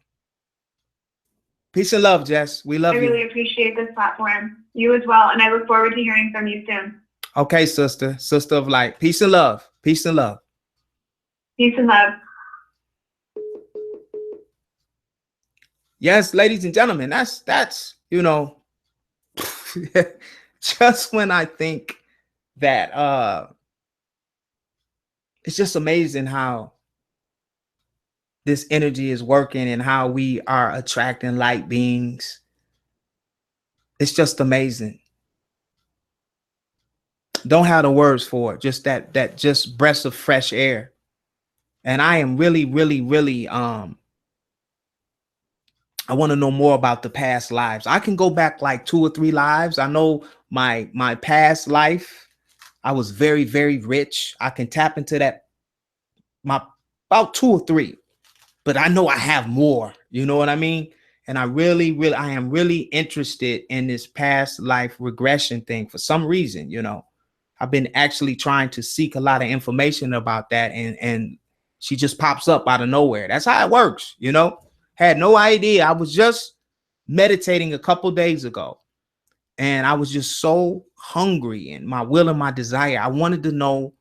Peace and love, Jess. We love you. I really appreciate this platform. You as well. And I look forward to hearing from you soon. Okay, sister. Sister of light. Peace and love. Peace and love. Peace and love. Yes, ladies and gentlemen, that's you know, just when I think that it's just amazing how this energy is working and how we are attracting light beings. It's just amazing. Don't have the words for it. Just that just breath of fresh air. And I am really I want to know more about the past lives. I can go back like 2 or 3 lives. I know my past life, I was very rich. I can tap into that about 2 or 3. But I know I have more, you know what I mean? And I am really interested in this past life regression thing for some reason, you know. I've been actually trying to seek a lot of information about that, and she just pops up out of nowhere. That's how it works, you know. Had no idea. I was just meditating a couple days ago, and I was just so hungry and my will and my desire. I wanted to know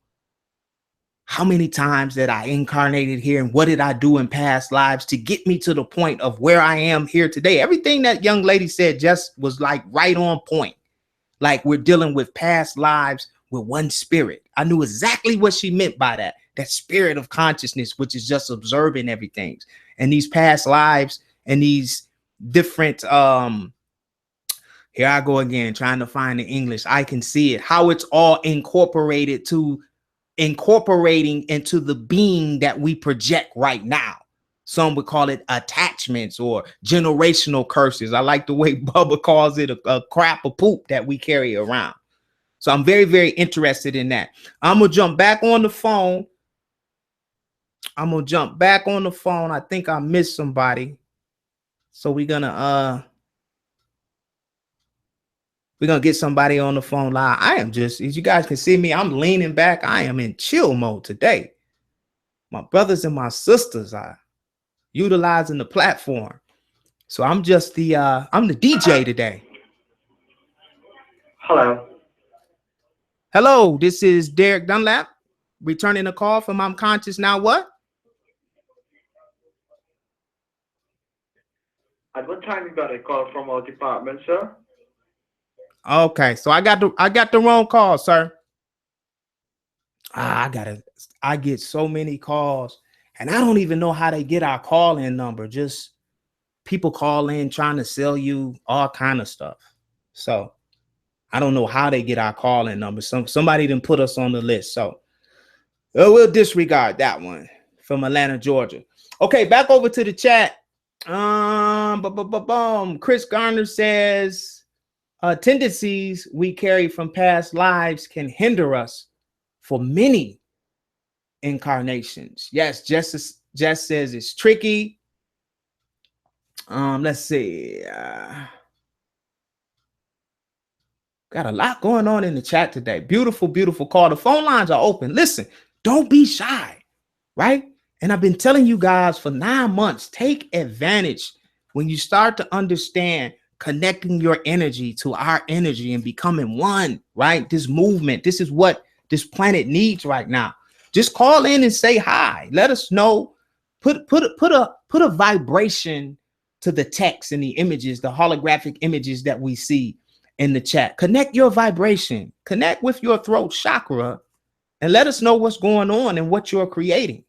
how many times that I incarnated here and what did I do in past lives to get me to the point of where I am here today. Everything that young lady said just was like right on point. Like we're dealing with past lives with one spirit. I knew exactly what she meant by that. That spirit of consciousness, which is just observing everything. And these past lives and these different, here I go again, trying to find the English. I can see it, how it's all incorporating into the being that we project right now. Some would call it attachments or generational curses. I like the way Bubba calls it a crap of poop that we carry around. So I'm very interested in that. I'm going to jump back on the phone. I think I missed somebody. So we're going to get somebody on the phone live. I am just, as you guys can see me, I'm leaning back. I am in chill mode today. My brothers and my sisters are utilizing the platform. So I'm just I'm the DJ today. Hello, this is Derek Dunlap, returning a call from IMConscious. Now what? At what time you got a call from our department, sir? Okay, so I got the wrong call, sir. I get so many calls, and I don't even know how they get our call-in number. Just people call in trying to sell you all kind of stuff. So I don't know how they get our calling number. Somebody didn't put us on the list. So we'll disregard that one from Atlanta, Georgia. Okay, back over to the chat. Chris Garner says tendencies we carry from past lives can hinder us for many incarnations. Yes, Jess says it's tricky. Let's see. Got a lot going on in the chat today. Beautiful, beautiful call. The phone lines are open. Listen, don't be shy, right? And I've been telling you guys for 9 months, take advantage when you start to understand connecting your energy to our energy and becoming one, right? This movement, this is what this planet needs right now. Just call in and say hi. Let us know. Put a vibration to the text and the images, the holographic images that we see in the chat. Connect your vibration, connect with your throat chakra, and let us know what's going on and what you're creating.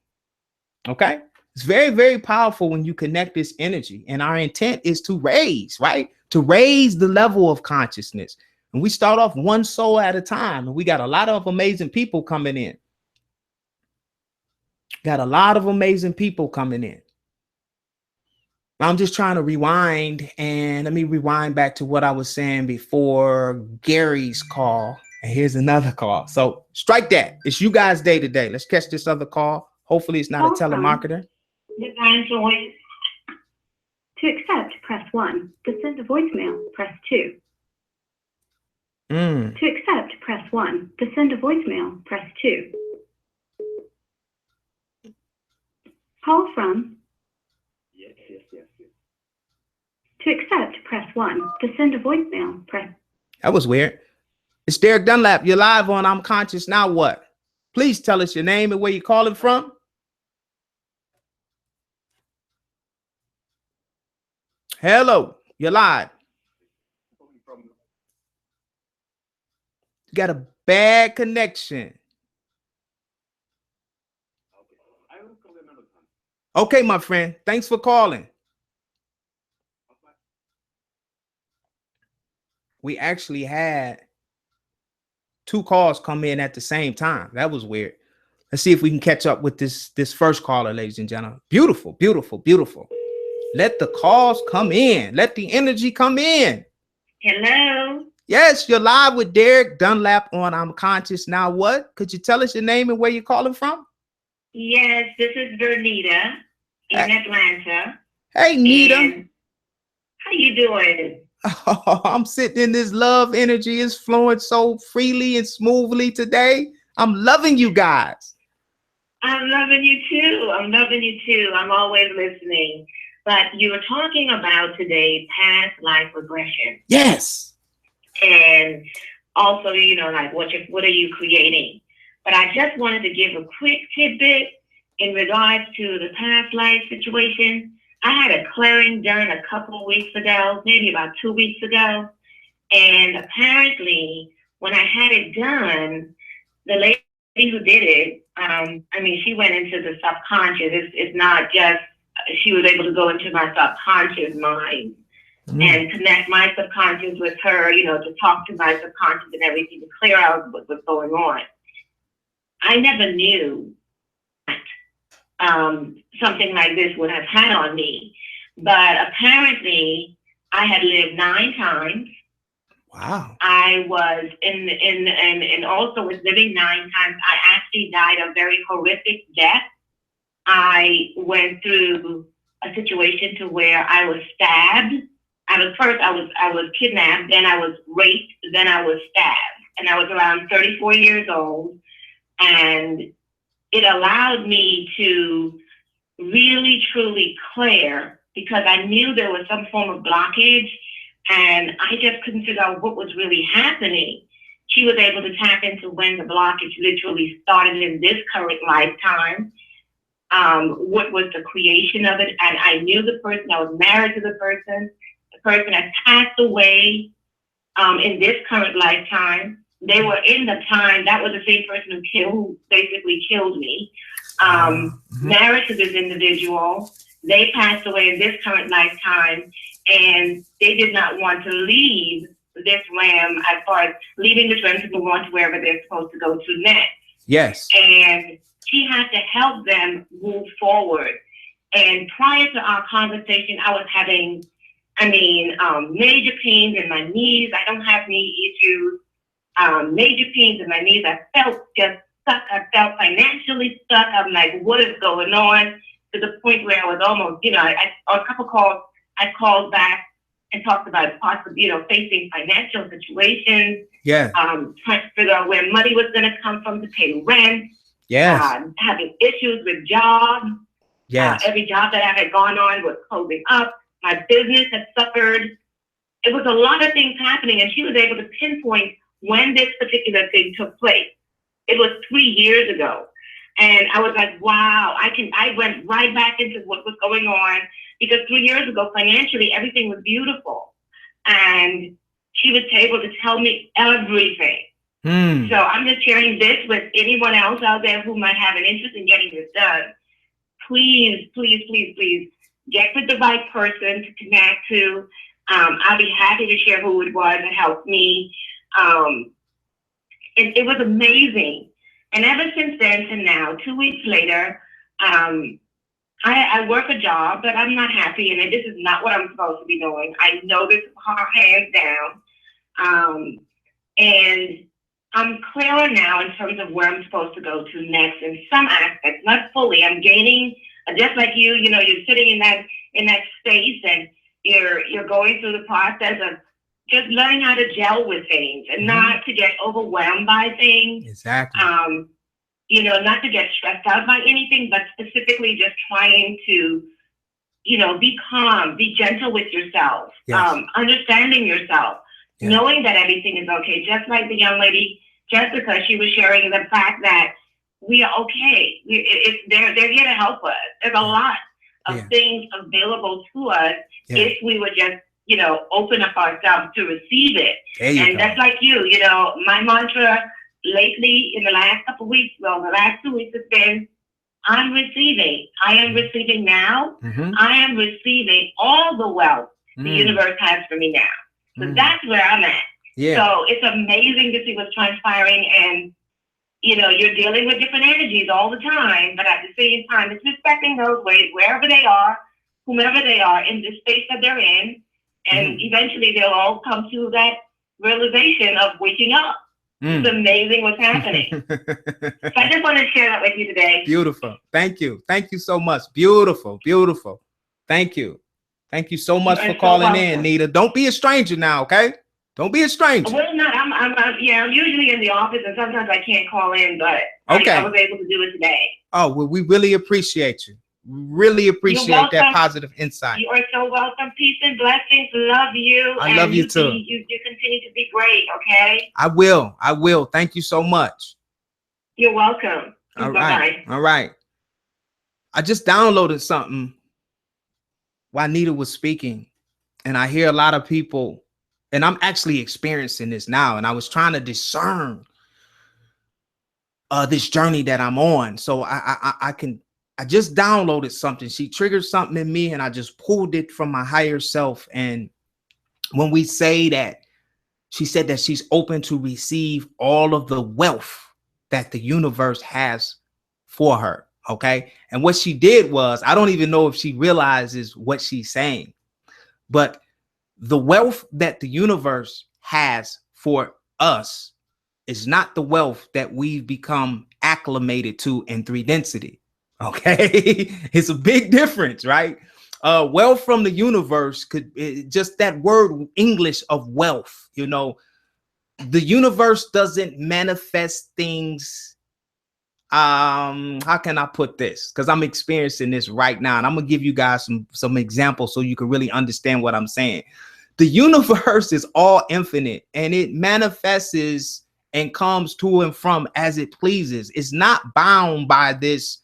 Okay, it's very, very powerful when you connect this energy, and our intent is to raise, right? To raise the level of consciousness. And we start off one soul at a time, and we got a lot of amazing people coming in. Got a lot of amazing people coming in. I'm just trying to rewind, and let me rewind back to what I was saying before Gary's call. And here's another call. So strike that. It's you guys' day today. Let's catch this other call. Hopefully it's not a telemarketer. To accept, press 1. To send a voicemail, press 2. To accept, press 1. To send a voicemail, press 2. Call from. Yes. To accept, press 1. To send a voicemail, press. That was weird. It's Derek Dunlap. You're live on I'm Conscious. Now what? Please tell us your name and where you're calling from. Hello, you're live. You got a bad connection. Okay, my friend. Thanks for calling. We actually had 2 calls come in at the same time. That was weird. Let's see if we can catch up with this first caller, ladies and gentlemen. Beautiful, beautiful, beautiful. Let the calls come in. Let the energy come in. Hello. Yes, you're live with Derek Dunlap on I'm Conscious. Now what? Could you tell us your name and where you're calling from? Yes, this is Vernita in Atlanta. Hey, Nita. And how you doing? Oh, I'm sitting in this love energy. It's flowing so freely and smoothly today. I'm loving you guys. I'm loving you too. I'm always listening. But you were talking about today past life regression. Yes. And also, like what are you creating? But I just wanted to give a quick tidbit in regards to the past life situation. I had a clearing done a couple of weeks ago, maybe about 2 weeks ago. And apparently, when I had it done, the lady who did it, she went into the subconscious. It's not just, she was able to go into my subconscious mind and connect my subconscious with her, to talk to my subconscious and everything, to clear out what was going on. I never knew something like this would have had on me, but apparently I had lived 9 times. Wow. I was and also was living 9 times. I actually died a very horrific death. I went through a situation to where I was stabbed. I was kidnapped, then I was raped, then I was stabbed, and I was around 34 years old, and it allowed me to really, truly clear, because I knew there was some form of blockage, and I just couldn't figure out what was really happening. She was able to tap into when the blockage literally started in this current lifetime, what was the creation of it, and I knew the person. I was married to the person. The person had passed away in this current lifetime. They were in the time, that was the same person who basically killed me. Married to this individual. They passed away in this current lifetime, and they did not want to leave this realm as far as leaving this realm to move on to wherever they're supposed to go to next. Yes. And she had to help them move forward. And prior to our conversation, I was having, major pains in my knees. I don't have knee issues. Major pains in my knees. I felt just stuck. I felt financially stuck. I'm like, what is going on? To the point where I was almost, on a couple calls, I called back and talked about possibly, facing financial situations. Yeah. Trying to figure out where money was going to come from to pay rent. Yes. Having issues with jobs. Yes. Every job that I had gone on was closing up. My business had suffered. It was a lot of things happening, and she was able to pinpoint when this particular thing took place. It was 3 years ago. And I was like, wow, I went right back into what was going on, because 3 years ago, financially, everything was beautiful. And she was able to tell me everything. So I'm just sharing this with anyone else out there who might have an interest in getting this done. Please, please, please, please get with the right person to connect to. I'll be happy to share who it was that helped me. It was amazing. And ever since then to now, 2 weeks later, I work a job, but I'm not happy in it. This is not what I'm supposed to be doing. I know this hands down. And I'm clearer now in terms of where I'm supposed to go to next in some aspects, not fully. I'm gaining, just like you, you're sitting in that space, and you're going through the process of just learning how to gel with things and not to get overwhelmed by things. Exactly. Not to get stressed out by anything, but specifically just trying to, be calm, be gentle with yourself, Yes. Understanding yourself, knowing that everything is okay. Just like the young lady, Jessica, she was sharing the fact that we are okay. They're here to help us. There's a lot of things available to us if we would just, open up ourselves to receive it. And that's like you, my mantra lately in the last couple of weeks, the last 2 weeks has been, I'm receiving. I am receiving now. I am receiving all the wealth the universe has for me now. So that's where I'm at. So it's amazing to see what's transpiring, and you're dealing with different energies all the time, but at the same time, it's respecting those ways, wherever they are, whomever they are, in the space that they're in, and eventually they'll all come to that realization of waking up. It's amazing what's happening. So I just want to share that with you today. Beautiful. Thank you. Thank you so much. Beautiful. Beautiful. Thank you. Thank you so much for calling in, Nita. Don't be a stranger now, okay? Don't be a stranger. Well, not. I'm usually in the office, and sometimes I can't call in, but okay. I was able to do it today. Oh, well, we really appreciate you. Really appreciate that positive insight. You are so welcome. Peace and blessings. Love you. I love you too. You continue to be great, okay? I will. Thank you so much. You're welcome. All right. All right. I just downloaded something while Nita was speaking, and I hear a lot of people, and I'm actually experiencing this now, and I was trying to discern this journey that I'm on. So I just downloaded something. She triggered something in me, and I just pulled it from my higher self. And when we say that, she said that she's open to receive all of the wealth that the universe has for her. Okay. And what she did was, I don't even know if she realizes what she's saying, but the wealth that the universe has for us is not the wealth that we've become acclimated to in 3 density. Okay. It's a big difference, right? Wealth from the universe just that word English of wealth, the universe doesn't manifest things. How can I put this? Because I'm experiencing this right now, and I'm gonna give you guys some examples so you can really understand what I'm saying. The universe is all infinite, and it manifests and comes to and from as it pleases. It's not bound by this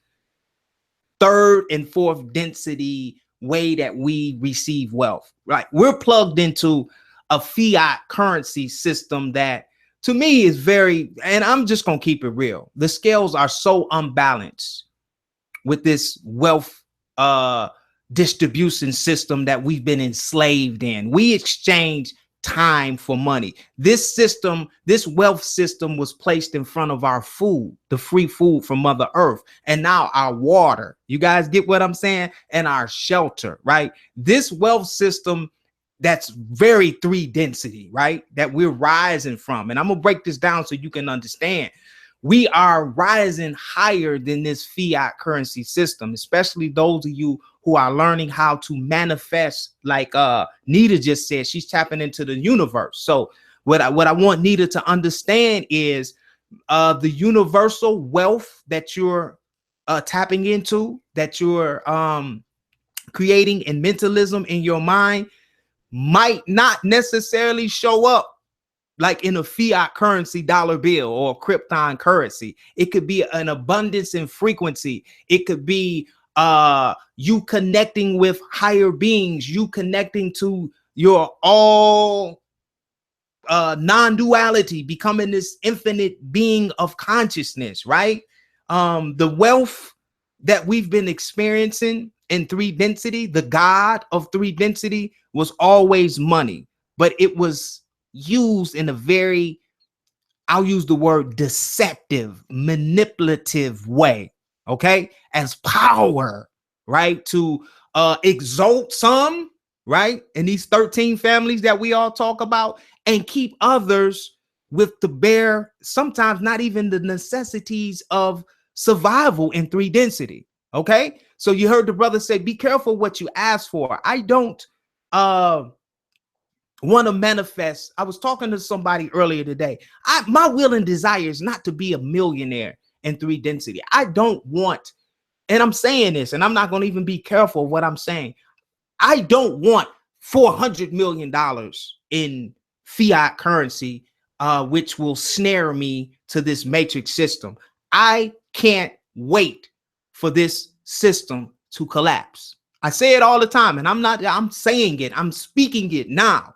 3rd and 4th density way that we receive wealth, right? We're plugged into a fiat currency system that, to me, is very, and I'm just going to keep it real. The scales are so unbalanced with this wealth distribution system that we've been enslaved in. We exchange time for money. This system, this wealth system was placed in front of our food, the free food from Mother Earth, and now our water. You guys get what I'm saying? And our shelter, right? This wealth system that's very 3 density, right? That we're rising from. And I'm going to break this down so you can understand. We are rising higher than this fiat currency system, especially those of you who are learning how to manifest, like Nita just said. She's tapping into the universe. So what I want Nita to understand is the universal wealth that you're tapping into, that you're creating in mentalism in your mind, might not necessarily show up like in a fiat currency dollar bill or krypton currency. It could be an abundance in frequency. It could be you connecting with higher beings, you connecting to your all non-duality, becoming this infinite being of consciousness, right? The wealth that we've been experiencing in 3 density, the God of 3 density, was always money, but it was used in a very, I'll use the word deceptive, manipulative way, okay, as power, right, to exalt some, right, in these 13 families that we all talk about, and keep others with the bare, sometimes not even the necessities of survival in 3 density. Okay, so you heard the brother say, be careful what you ask for. I don't want to manifest. I was talking to somebody earlier today. My will and desire is not to be a millionaire in 3 density. I don't want, and I'm saying this, and I'm not going to even be careful of what I'm saying. I don't want $400 million in fiat currency, which will snare me to this matrix system. I can't wait for this system to collapse. I say it all the time, and I'm saying it, I'm speaking it now.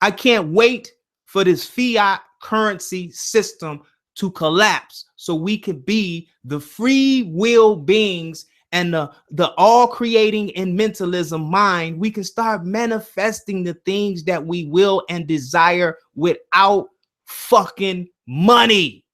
I can't wait for this fiat currency system to collapse so we can be the free will beings and the all creating in mentalism mind. We can start manifesting the things that we will and desire without fucking money.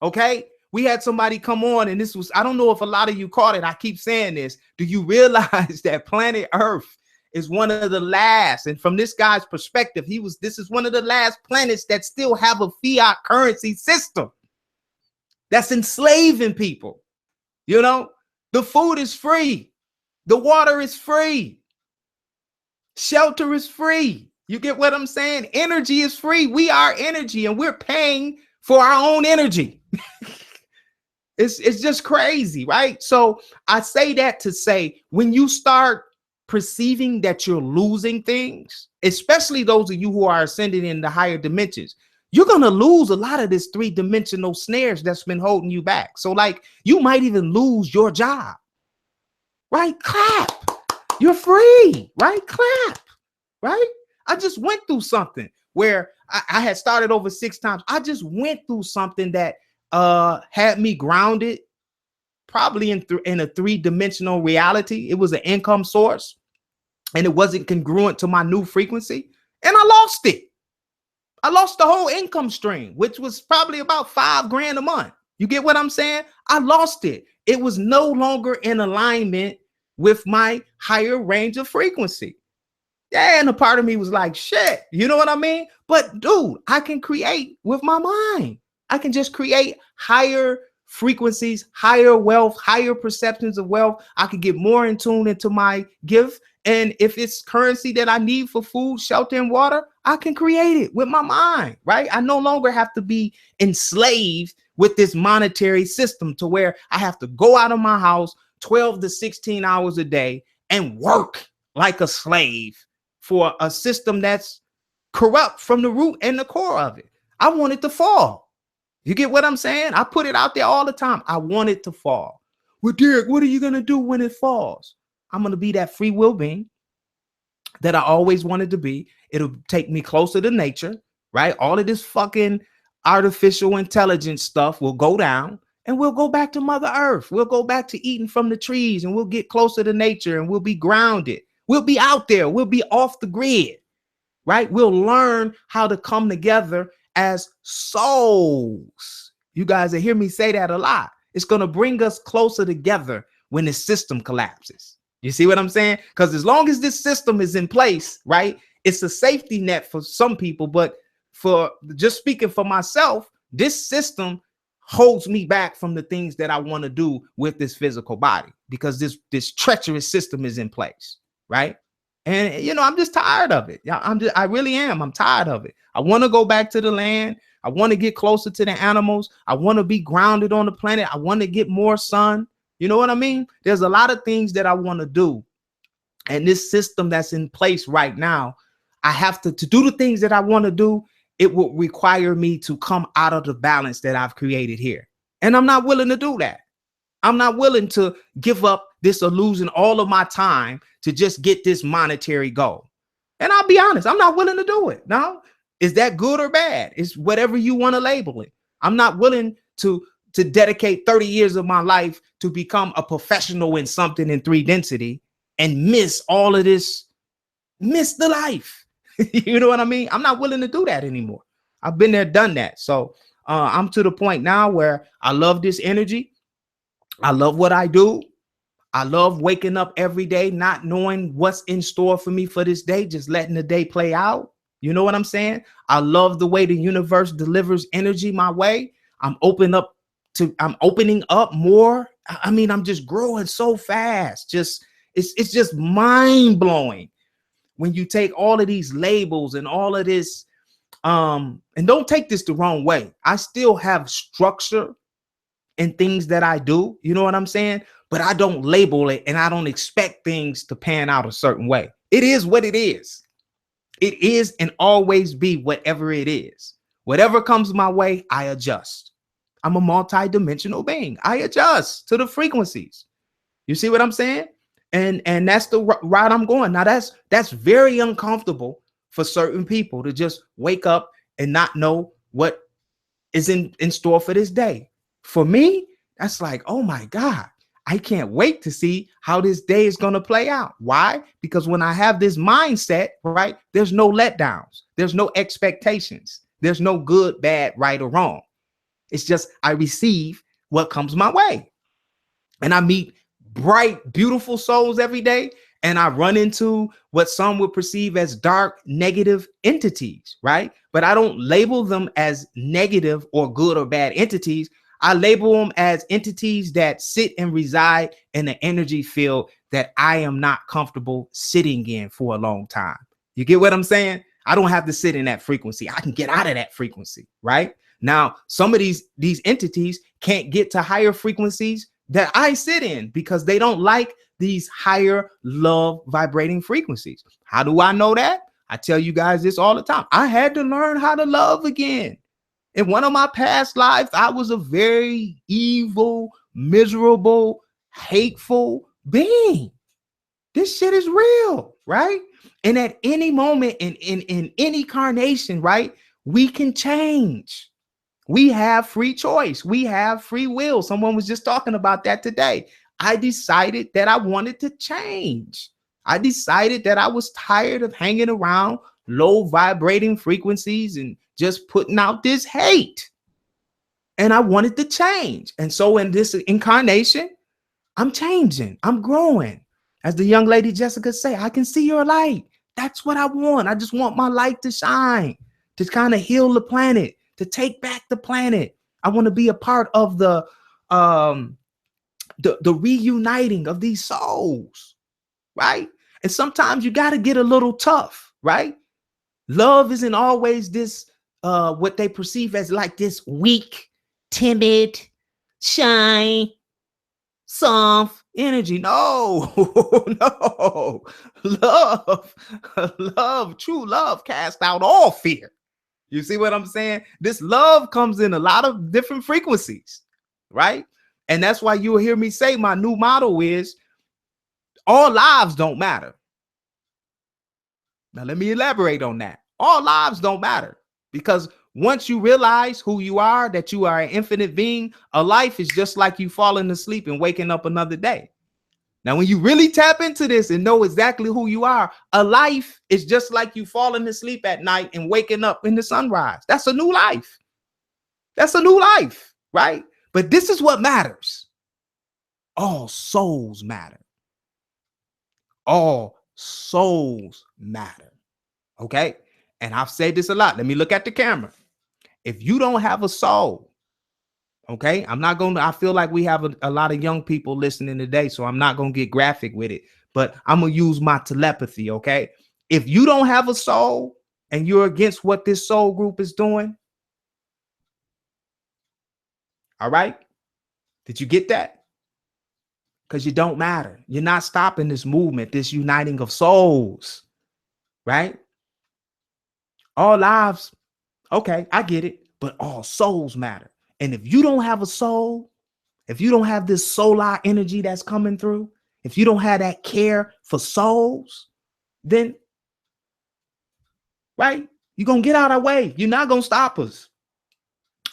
Okay? We had somebody come on, and this was, I don't know if a lot of you caught it. I keep saying this. Do you realize that planet Earth is one of the last, and from this guy's perspective, this is one of the last planets that still have a fiat currency system that's enslaving people? You know, the food is free, the water is free, shelter is free. You get what I'm saying? Energy is free. We are energy, and we're paying for our own energy. It's just crazy, right? So I say that to say, when you start perceiving that you're losing things, especially those of you who are ascending in the higher dimensions, you're going to lose a lot of this 3-dimensional snares that's been holding you back. So like, you might even lose your job, right? Clap. You're free, right? Clap, right? I just went through something where I had started over 6 times. I just went through something that had me grounded, probably in a 3-dimensional reality. It was an income source, and it wasn't congruent to my new frequency, and I lost it. I lost the whole income stream, which was probably about $5,000 a month. You get what I'm saying? I lost it. It was no longer in alignment with my higher range of frequency. Yeah, and a part of me was like, shit, you know what I mean? But dude, I can create with my mind. I can just create higher frequencies, higher wealth, higher perceptions of wealth. I can get more in tune into my gift. And if it's currency that I need for food, shelter, and water, I can create it with my mind, right? I no longer have to be enslaved with this monetary system to where I have to go out of my house 12 to 16 hours a day and work like a slave for a system that's corrupt from the root and the core of it. I want it to fall. You get what I'm saying? I put it out there all the time. I want it to fall. Well, Derek, what are you going to do when it falls? I'm going to be that free will being that I always wanted to be. It'll take me closer to nature, right? All of this fucking artificial intelligence stuff will go down, and we'll go back to Mother Earth. We'll go back to eating from the trees, and we'll get closer to nature, and we'll be grounded. We'll be out there. We'll be off the grid, right? We'll learn how to come together as souls. You guys will hear me say that a lot. It's going to bring us closer together when the system collapses. You see what I'm saying? Because as long as this system is in place, right, it's a safety net for some people. But for just speaking for myself, this system holds me back from the things that I want to do with this physical body, because this treacherous system is in place, right? And you know, I'm just tired of it. I really am. I'm tired of it. I want to go back to the land. I want to get closer to the animals. I want to be grounded on the planet. I want to get more sun. You know what I mean? There's a lot of things that I want to do. And this system that's in place right now, I have to do the things that I want to do. It will require me to come out of the balance that I've created here. And I'm not willing to do that. I'm not willing to give up this or losing all of my time to just get this monetary goal. And I'll be honest, I'm not willing to do it. No, is that good or bad? It's whatever you want to label it. I'm not willing to dedicate 30 years of my life to become a professional in something in 3 density and miss all of this, miss the life. You know what I mean? I'm not willing to do that anymore. I've been there, done that. So I'm to the point now where I love this energy. I love what I do. I love waking up every day, not knowing what's in store for me for this day, just letting the day play out. You know what I'm saying? I love the way the universe delivers energy my way. I'm opening up more. I mean, I'm just growing so fast. It's just mind blowing when you take all of these labels and all of this. And don't take this the wrong way. I still have structure in things that I do. You know what I'm saying? But I don't label it, and I don't expect things to pan out a certain way. It is what it is. It is and always be whatever it is. Whatever comes my way, I adjust. I'm a multi-dimensional being. I adjust to the frequencies. You see what I'm saying? And that's the route I'm going. Now that's very uncomfortable for certain people to just wake up and not know what is in store for this day. For me, that's like, oh my God, I can't wait to see how this day is going to play out. Why? Because when I have this mindset, right, there's no letdowns. There's no expectations. There's no good, bad, right, or wrong. It's just I receive what comes my way. And I meet bright, beautiful souls every day. And I run into what some would perceive as dark, negative entities, right? But I don't label them as negative or good or bad entities. I label them as entities that sit and reside in an energy field that I am not comfortable sitting in for a long time. You get what I'm saying? I don't have to sit in that frequency. I can get out of that frequency, right? Now, some of these entities can't get to higher frequencies that I sit in because they don't like these higher love vibrating frequencies. How do I know that? I tell you guys this all the time. I had to learn how to love again. In one of my past lives, I was a very evil, miserable, hateful being. This shit is real, right? And at any moment in any incarnation, right, we can change. We have free choice. We have free will. Someone was just talking about that today. I decided that I wanted to change. I decided that I was tired of hanging around low vibrating frequencies and just putting out this hate. And I wanted to change. And so in this incarnation, I'm changing. I'm growing. As the young lady Jessica say, I can see your light. That's what I want. I just want my light to shine, to kind of heal the planet, to take back the planet. I want to be a part of the reuniting of these souls, right? And sometimes you got to get a little tough, right? Love isn't always this what they perceive as like this weak, timid, shy, soft energy. No, no. Love, true love casts out all fear. You see what I'm saying? This love comes in a lot of different frequencies, right? And that's why you'll hear me say my new motto is all lives don't matter. Now, let me elaborate on that. All lives don't matter, because once you realize who you are, that you are an infinite being, a life is just like you falling asleep and waking up another day. Now, when you really tap into this and know exactly who you are, a life is just like you falling asleep at night and waking up in the sunrise. That's a new life. That's a new life, right? But this is what matters. All souls matter. All souls matter. Okay? And I've said this a lot. Let me look at the camera. If you don't have a soul, okay, I feel like we have a lot of young people listening today, so I'm not going to get graphic with it, but I'm going to use my telepathy, okay? If you don't have a soul and you're against what this soul group is doing, all right? Did you get that? Because you don't matter. You're not stopping this movement, this uniting of souls, right? All lives, okay, I get it, but all souls matter. And if you don't have a soul, if you don't have this solar energy that's coming through, if you don't have that care for souls, then, right, you're going to get out of our way. You're not going to stop us.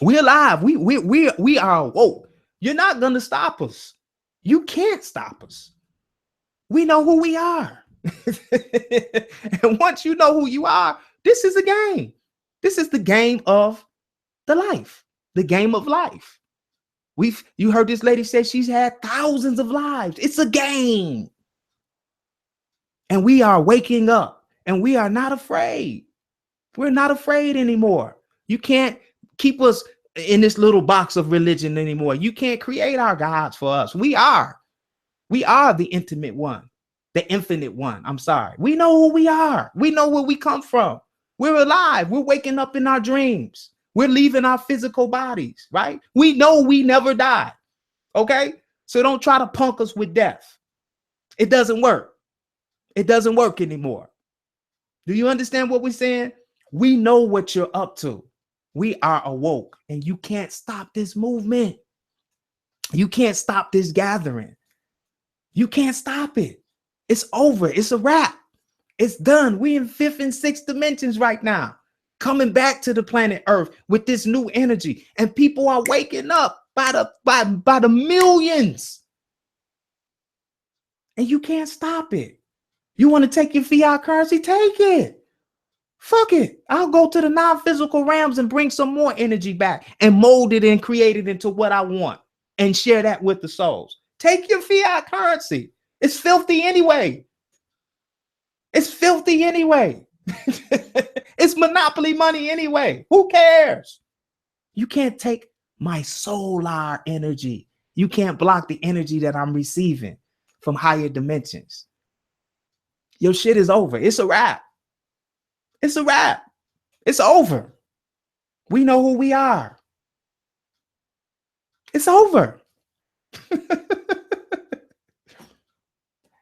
We're alive. We are woke. You're not going to stop us. You can't stop us. We know who we are. And once you know who you are, this is a game. This is the game of the life, the game of life. You heard this lady say she's had thousands of lives. It's a game. And we are waking up and we are not afraid. We're not afraid anymore. You can't keep us in this little box of religion anymore. You can't create our gods for us. We are the intimate one, the infinite one. I'm sorry. We know who we are. We know where we come from. We're alive. We're waking up in our dreams. We're leaving our physical bodies, right? We know we never die. Okay? So don't try to punk us with death. It doesn't work. It doesn't work anymore. Do you understand what we're saying? We know what you're up to. We are awoke, and you can't stop this movement. You can't stop this gathering. You can't stop it. It's over. It's a wrap. It's done. We in 5th and 6th dimensions right now, coming back to the planet Earth with this new energy, and people are waking up by the millions, and you can't stop it. You want to take your fiat currency? Take it. Fuck it. I'll go to the non-physical realms and bring some more energy back and mold it and create it into what I want and share that with the souls. Take your fiat currency. It's filthy anyway. It's filthy anyway. It's monopoly money anyway. Who cares? You can't take my solar energy. You can't block the energy that I'm receiving from higher dimensions. Your shit is over. It's a wrap. It's a wrap. It's over. We know who we are. It's over.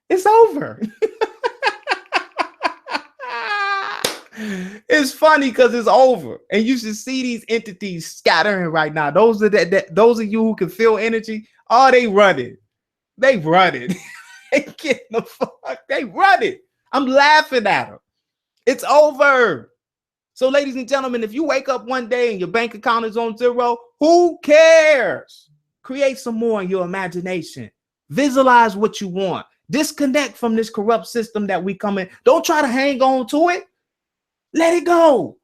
It's over. It's funny because it's over, and you should see these entities scattering right now. Those of you who can feel energy, oh, they running. They running. They getting the fuck. They running. I'm laughing at them. It's over. So, ladies and gentlemen, if you wake up one day and your bank account is on 0, who cares? Create some more in your imagination. Visualize what you want. Disconnect from this corrupt system that we come in. Don't try to hang on to it. Let it go.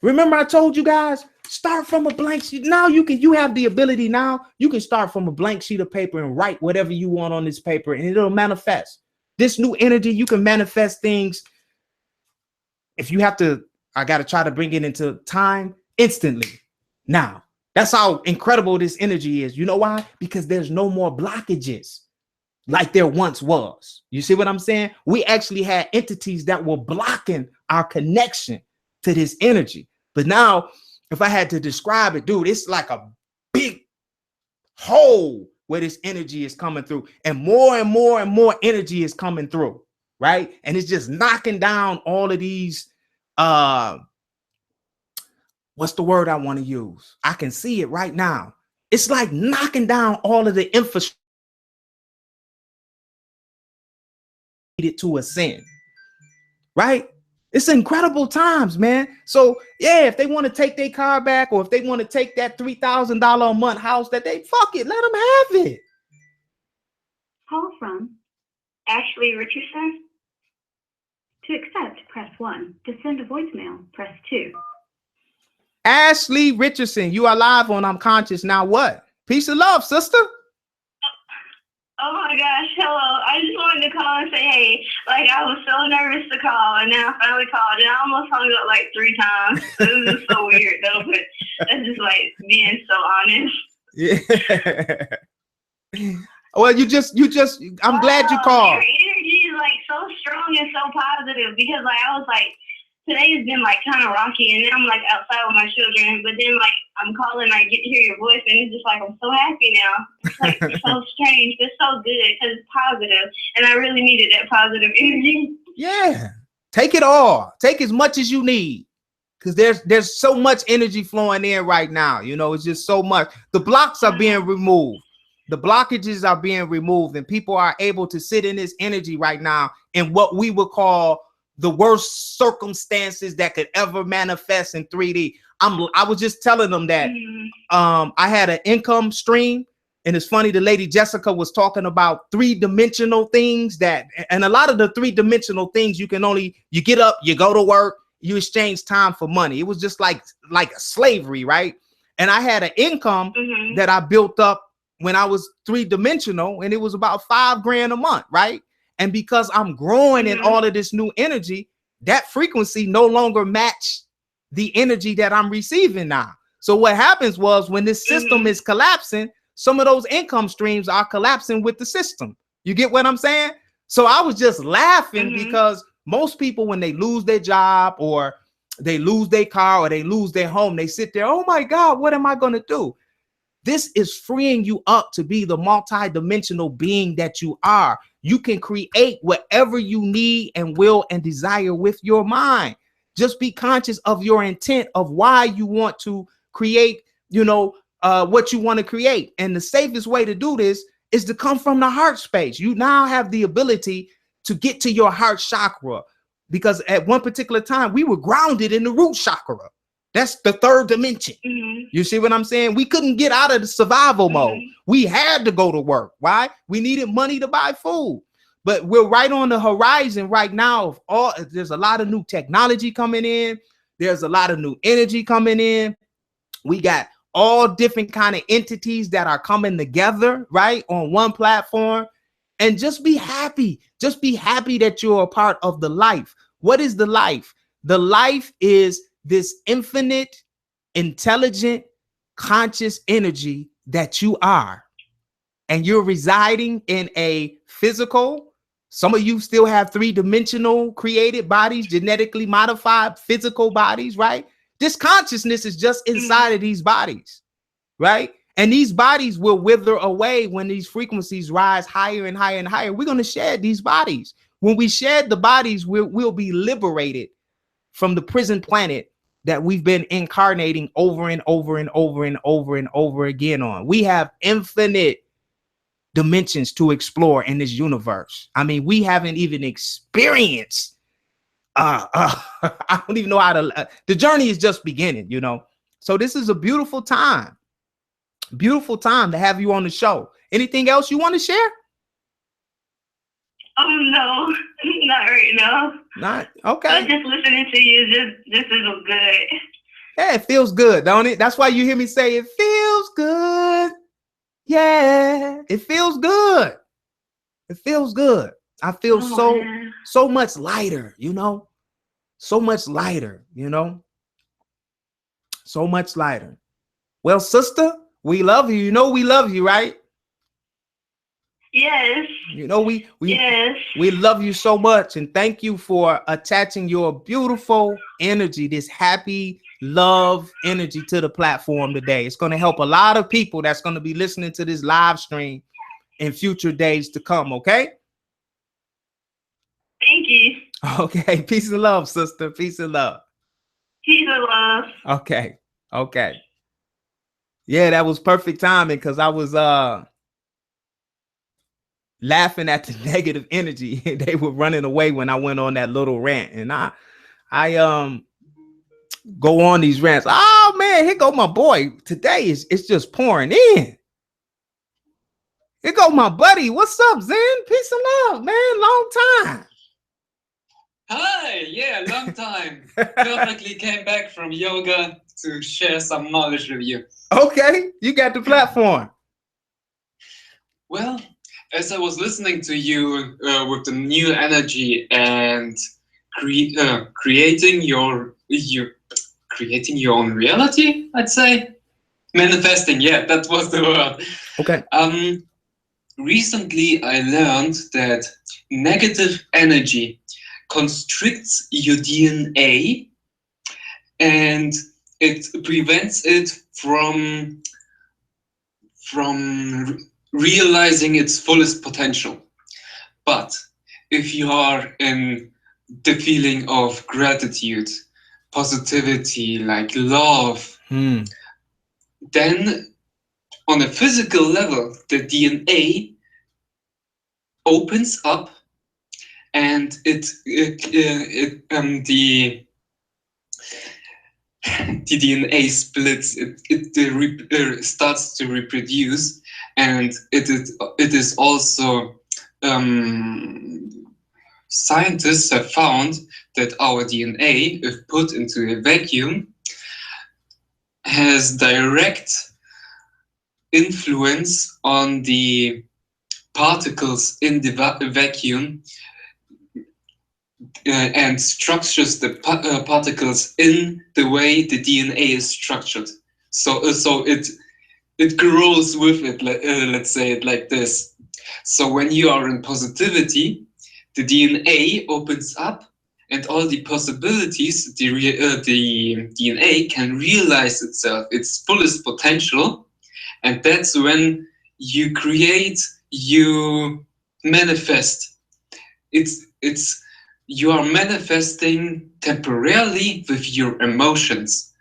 Remember, I told you guys, start from a blank sheet. Now you have the ability now. You can start from a blank sheet of paper and write whatever you want on this paper, and it'll manifest. This new energy, you can manifest things. If you have to, I got to try to bring it into time instantly. Now, that's how incredible this energy is. You know why? Because there's no more blockages like there once was. You see what I'm saying? We actually had entities that were blocking our connection to this energy. But now, if I had to describe it, dude, it's like a big hole where this energy is coming through, and more and more and more energy is coming through. Right? And it's just knocking down all of these, what's the word I want to use? I can see it right now. It's like knocking down all of the infrastructure to ascend. Right? It's incredible times, man. So yeah, if they want to take their car back, or if they want to take that $3,000 a month house that they, fuck it, let them have it. Call from Ashley Richardson. To accept, press 1. To send a voicemail, press 2. Ashley Richardson, you are live on IMConscious. Now what? Peace and love, sister. Oh my gosh, hello. I just wanted to call and say, hey, like I was so nervous to call and now I finally called and I almost hung up like 3 times. It was just so weird though, but that's just like being so honest. Yeah. Well, I'm glad you called. Your energy is like so strong and so positive because like I was like, today has been like kind of rocky and then I'm like outside with my children, but then like I'm calling, I get to hear your voice and it's just like I'm so happy now. It's like so strange, but so good because it's positive and I really needed that positive energy. Yeah, take it all. Take as much as you need because there's so much energy flowing in right now. You know, it's just so much. The blocks are being removed. The blockages are being removed and people are able to sit in this energy right now in what we would call the worst circumstances that could ever manifest in 3D. I was just telling them that I had an income stream, and it's funny, the lady Jessica was talking about 3-dimensional things and a lot of the 3-dimensional things you get up, you go to work, you exchange time for money. It was just like slavery, right? And I had an income that I built up when I was 3-dimensional, and it was about $5,000 a month, right? And because I'm growing in all of this new energy, that frequency no longer matched the energy that I'm receiving now. So what happens was when this system is collapsing, some of those income streams are collapsing with the system. You get what I'm saying? So I was just laughing because most people, when they lose their job or they lose their car or they lose their home, they sit there, oh my God, what am I going to do? This is freeing you up to be the multi-dimensional being that you are. You can create whatever you need and will and desire with your mind. Just be conscious of your intent of why you want to create, what you want to create. And the safest way to do this is to come from the heart space. You now have the ability to get to your heart chakra because at one particular time we were grounded in the root chakra. That's the 3rd dimension. You see what I'm saying? We couldn't get out of the survival mode. We had to go to work. Why? We needed money to buy food. But we're right on the horizon right now. There's a lot of new technology coming in. There's a lot of new energy coming in. We got all different kind of entities that are coming together, right, on one platform. And just be happy. Just be happy that you're a part of the life. What is the life? The life is this infinite, intelligent, conscious energy that you are. And you're residing in a physical. Some of you still have 3-dimensional created bodies, genetically modified physical bodies, right? This consciousness is just inside of these bodies, right? And these bodies will wither away when these frequencies rise higher and higher and higher. We're going to shed these bodies. When we shed the bodies, we'll be liberated from the prison planet that we've been incarnating over and over and over and over and over again on. We have infinite dimensions to explore in this universe. I mean, we haven't even experienced. I don't even know how to. The journey is just beginning, So this is a beautiful time to have you on the show. Anything else you want to share? No, not right now. Not okay. But just listening to you, this is good. Yeah, it feels good, don't it? That's why you hear me say it feels good. Yeah, it feels good. It feels good. I feel so much lighter, so much lighter, so much lighter. Well, sister, we love you. We love you, right? Yes. We love you so much, and thank you for attaching your beautiful energy, this happy love energy to the platform today. It's going to help a lot of people that's going to be listening to this live stream in future days to come. Okay. Thank you. Okay. Peace and love, sister. Peace and love. Peace and love. Okay. Yeah, that was perfect timing because I was laughing at the negative energy. They were running away when I went on that little rant, and I go on these rants. Oh man, here go my boy. Today it's just pouring in. Here go my buddy. What's up, Zen? Peace and love, man. Long time. Hi, yeah, long time. Perfectly came back from yoga to share some knowledge with you. Okay, you got the platform. Well, as I was listening to you with the new energy and creating your own reality, I'd say. Manifesting, yeah, that was the word. Okay. Recently, I learned that negative energy constricts your DNA and it prevents it from realizing its fullest potential. But if you are in the feeling of gratitude, positivity, like love, then on a physical level, the DNA opens up and the DNA splits. It starts to reproduce, and it is also scientists have found that our DNA, if put into a vacuum, has direct influence on the particles in the vacuum and structures the particles in the way the DNA is structured. So it grows with it. Let's say it like this. So when you are in positivity, the DNA opens up, and all the possibilities, the DNA can realize itself, its fullest potential, and that's when you create, you manifest. You are manifesting temporarily with your emotions.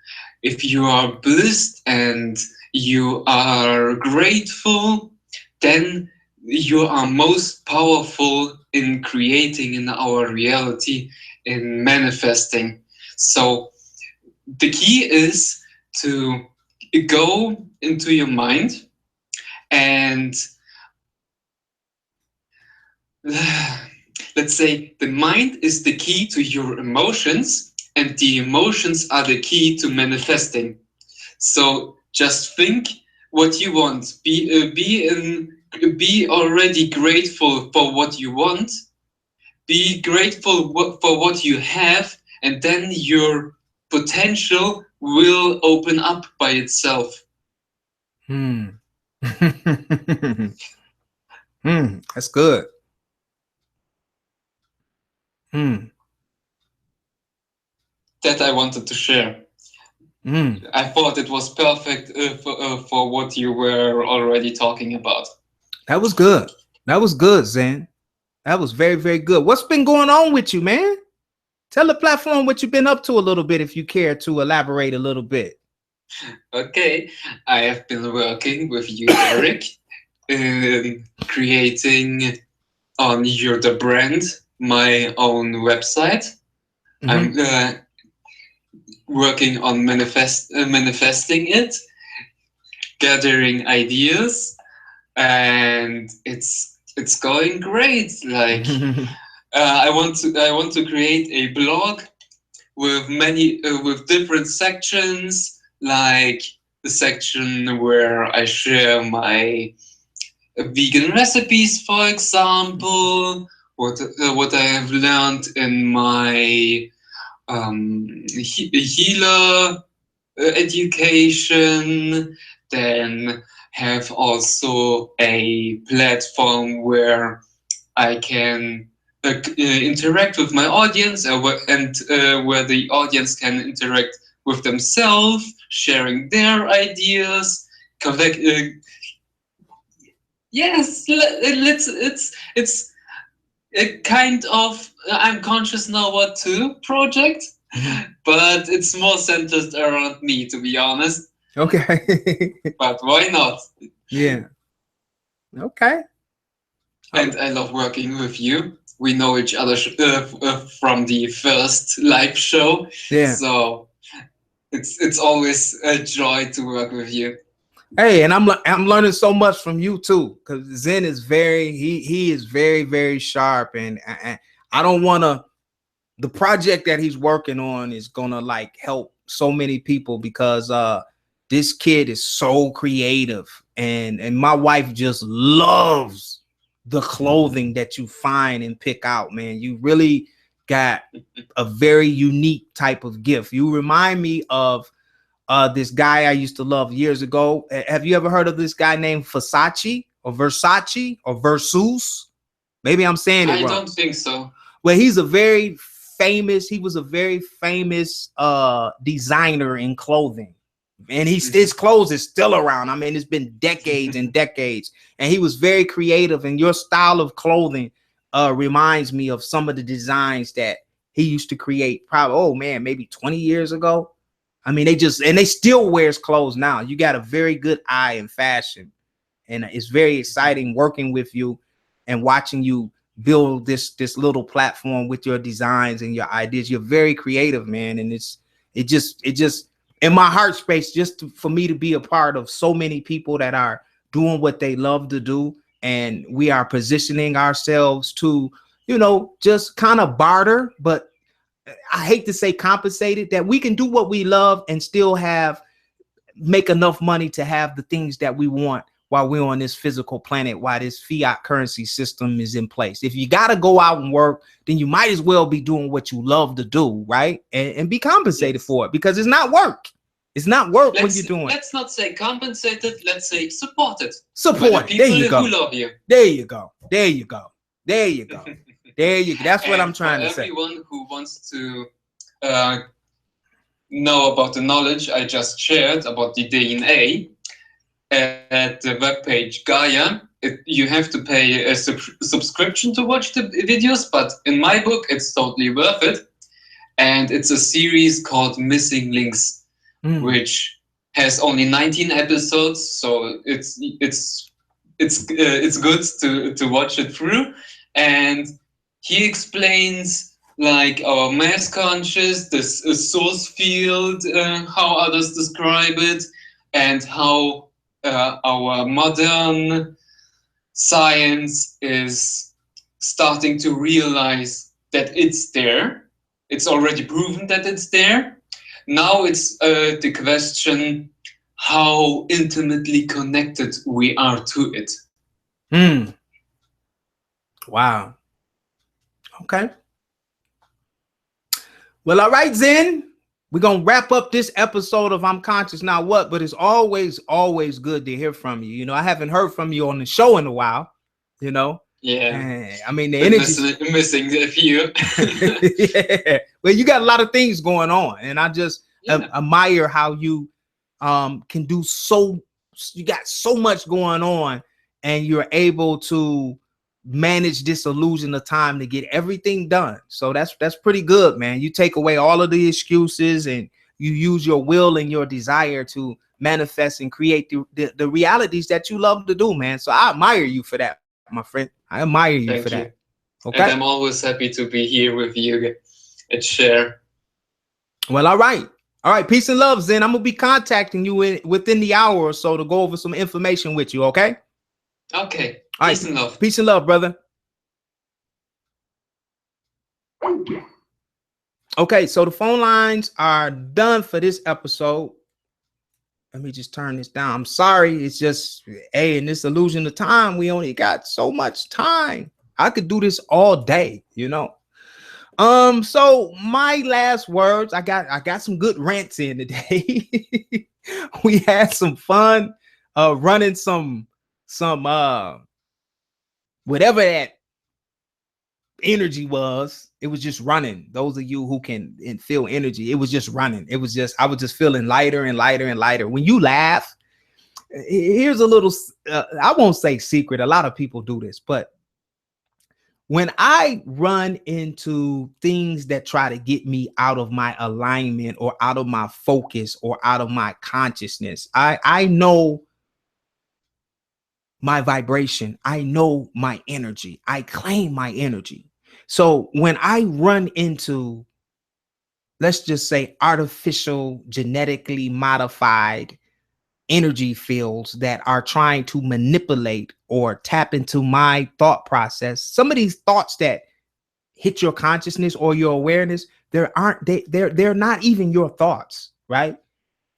If you are blissed and you are grateful, then you are most powerful in creating in our reality, in manifesting. So the key is to go into your mind and let's say the mind is the key to your emotions, and the emotions are the key to manifesting. So just think what you want. Be already grateful for what you want. Be grateful for what you have, and then your potential will open up by itself. That's good. That I wanted to share. I thought it was perfect for what you were already talking about. That was good. That was good, Zen. That was very, very good. What's been going on with you, man? Tell the platform what you've been up to a little bit, if you care to elaborate a little bit. Okay, I have been working with you, Derek, creating on the brand my own website. I'm working on manifesting it, gathering ideas, and it's going great. Like I want to create a blog with many with different sections, like the section where I share my vegan recipes, for example, what I have learned in my healer education. Then have also a platform where I can interact with my audience, and where the audience can interact with themselves, sharing their ideas, collect. Yes, it's a kind of I'm conscious now what to project, but it's more centered around me, to be honest. Okay. But why not? Yeah. Okay. And I love working with you. We know each other from the first live show. Yeah. So it's always a joy to work with you. Hey, and I'm learning so much from you too, because Zen is he is very sharp, and I don't want to. The project that he's working on is gonna like help so many people because this kid is so creative, and my wife just loves the clothing that you find and pick out, man. You really got a very unique type of gift. You remind me of this guy I used to love years ago. Have you ever heard of this guy named Versace or Versace or Versus? Maybe I'm saying it wrong. I don't think so. Well, he was a very famous designer in clothing. And his clothes is still around. I mean, it's been decades and decades. And he was very creative. And your style of clothing reminds me of some of the designs that he used to create probably, oh man, maybe 20 years ago. I mean, they still wears clothes now. You got a very good eye in fashion. And it's very exciting working with you and watching you build this little platform with your designs and your ideas. You're very creative, man. And it just in my heart space, for me to be a part of so many people that are doing what they love to do. And we are positioning ourselves to, just kind of barter, but I hate to say compensated, that we can do what we love and still make enough money to have the things that we want while we're on this physical planet, while this fiat currency system is in place. If you got to go out and work, then you might as well be doing what you love to do, right? And be compensated for it, because it's not work. It's not work when you're doing. Let's not say compensated. Let's say supported. Support. The There you go. Who love you. There you go. There you go. There you go. There you go. That's what I'm trying to say. Everyone who wants to know about the knowledge I just shared about the DNA, at the webpage Gaia, you have to pay a subscription to watch the videos, but in my book, it's totally worth it. And it's a series called Missing Links, which has only 19 episodes, so it's good to watch it through. And he explains like our mass conscious, this source field, how others describe it, and how our modern science is starting to realize that it's there. It's already proven that it's there. Now it's the question how intimately connected we are to it. Wow. Okay. Well, all right, Zen. We're going to wrap up this episode of I'm Conscious Now What, but it's always good to hear from you. You know, I haven't heard from you on the show in a while, you know. Yeah. I mean, the energy missing a few. Yeah. Well, you got a lot of things going on, and I just admire how you can do you got so much going on, and you're able to manage this illusion of time to get everything done. So that's pretty good, man. You take away all of the excuses and you use your will and your desire to manifest and create the realities that you love to do, man. So I admire you for that, my friend. I admire you for that. Okay. And I'm always happy to be here with you and share. Well, all right. All right. Peace and love, Zen. I'm going to be contacting you within the hour or so to go over some information with you. Okay. Okay. All Peace right. and love. Peace and love, brother. Okay. So the phone lines are done for this episode. Let me just turn this down. I'm sorry. It's just, in this illusion of time, we only got so much time. I could do this all day, you know. So my last words, I got some good rants in today. We had some fun running some whatever that energy was. It was just running. Those of you who can feel energy, it was just running. I was just feeling lighter and lighter and lighter. When you laugh, here's a little I won't say secret, a lot of people do this, but when I run into things that try to get me out of my alignment or out of my focus or out of my consciousness, I know my vibration. I know my energy. I claim my energy. So when I run into, let's just say, artificial, genetically modified energy fields that are trying to manipulate or tap into my thought process. Some of these thoughts that hit your consciousness or your awareness, they're not even your thoughts, right?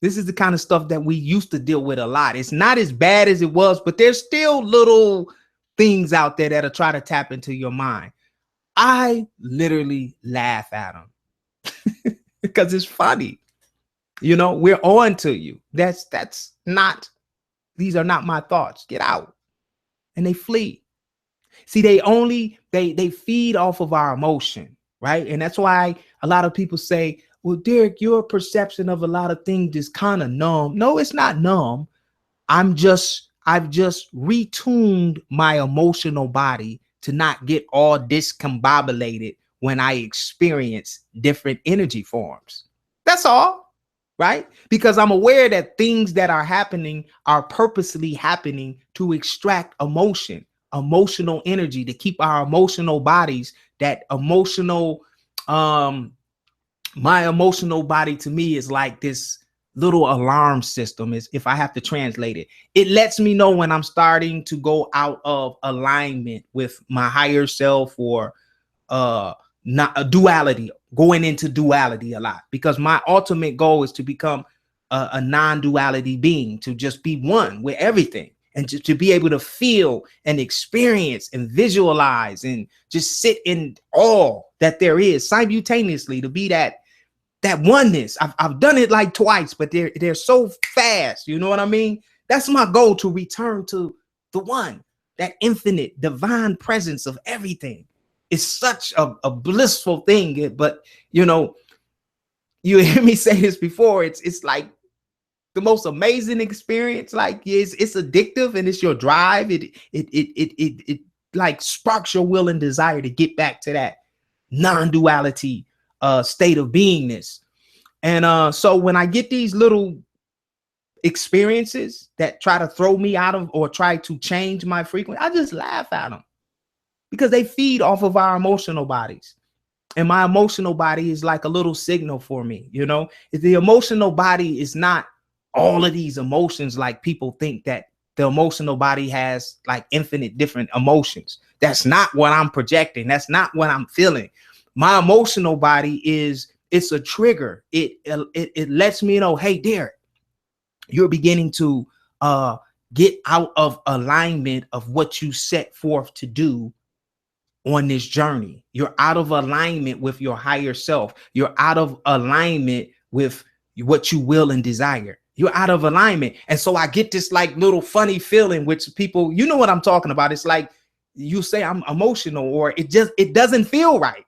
This is the kind of stuff that we used to deal with a lot. It's not as bad as it was, but there's still little things out there that'll try to tap into your mind. I literally laugh at them because it's funny. You know, we're on to you. That's not, these are not my thoughts. Get out. And they flee. See, they feed off of our emotion, right? And that's why a lot of people say, well, Derek, your perception of a lot of things is kind of numb. No, it's not numb. I've just retuned my emotional body to not get all discombobulated when I experience different energy forms. That's all, right? Because I'm aware that things that are happening are purposely happening to extract emotional energy, to keep our emotional bodies, that emotional, my emotional body to me is like this little alarm system, is if I have to translate it. It lets me know when I'm starting to go out of alignment with my higher self, or not a duality, going into duality a lot, because my ultimate goal is to become a non-duality being, to just be one with everything, and to be able to feel and experience and visualize and just sit in all that there is simultaneously, to be that oneness. I've done it like twice, but they're so fast. You know what I mean? That's my goal, to return to the one, that infinite divine presence of everything. It's such a blissful thing. But you know, you hear me say this before, it's like the most amazing experience. Like it's addictive, and it's your drive. It like sparks your will and desire to get back to that non-duality state of beingness. And so when I get these little experiences that try to throw me out of, or try to change my frequency, I just laugh at them, because they feed off of our emotional bodies. And my emotional body is like a little signal for me. You know, if the emotional body is not all of these emotions, like people think that the emotional body has like infinite different emotions. That's not what I'm projecting. That's not what I'm feeling. My emotional body it's a trigger. It lets me know, hey, Derek, you're beginning to get out of alignment of what you set forth to do on this journey. You're out of alignment with your higher self. You're out of alignment with what you will and desire. You're out of alignment. And so I get this like little funny feeling, which people, you know what I'm talking about. It's like you say I'm emotional, or it doesn't feel right.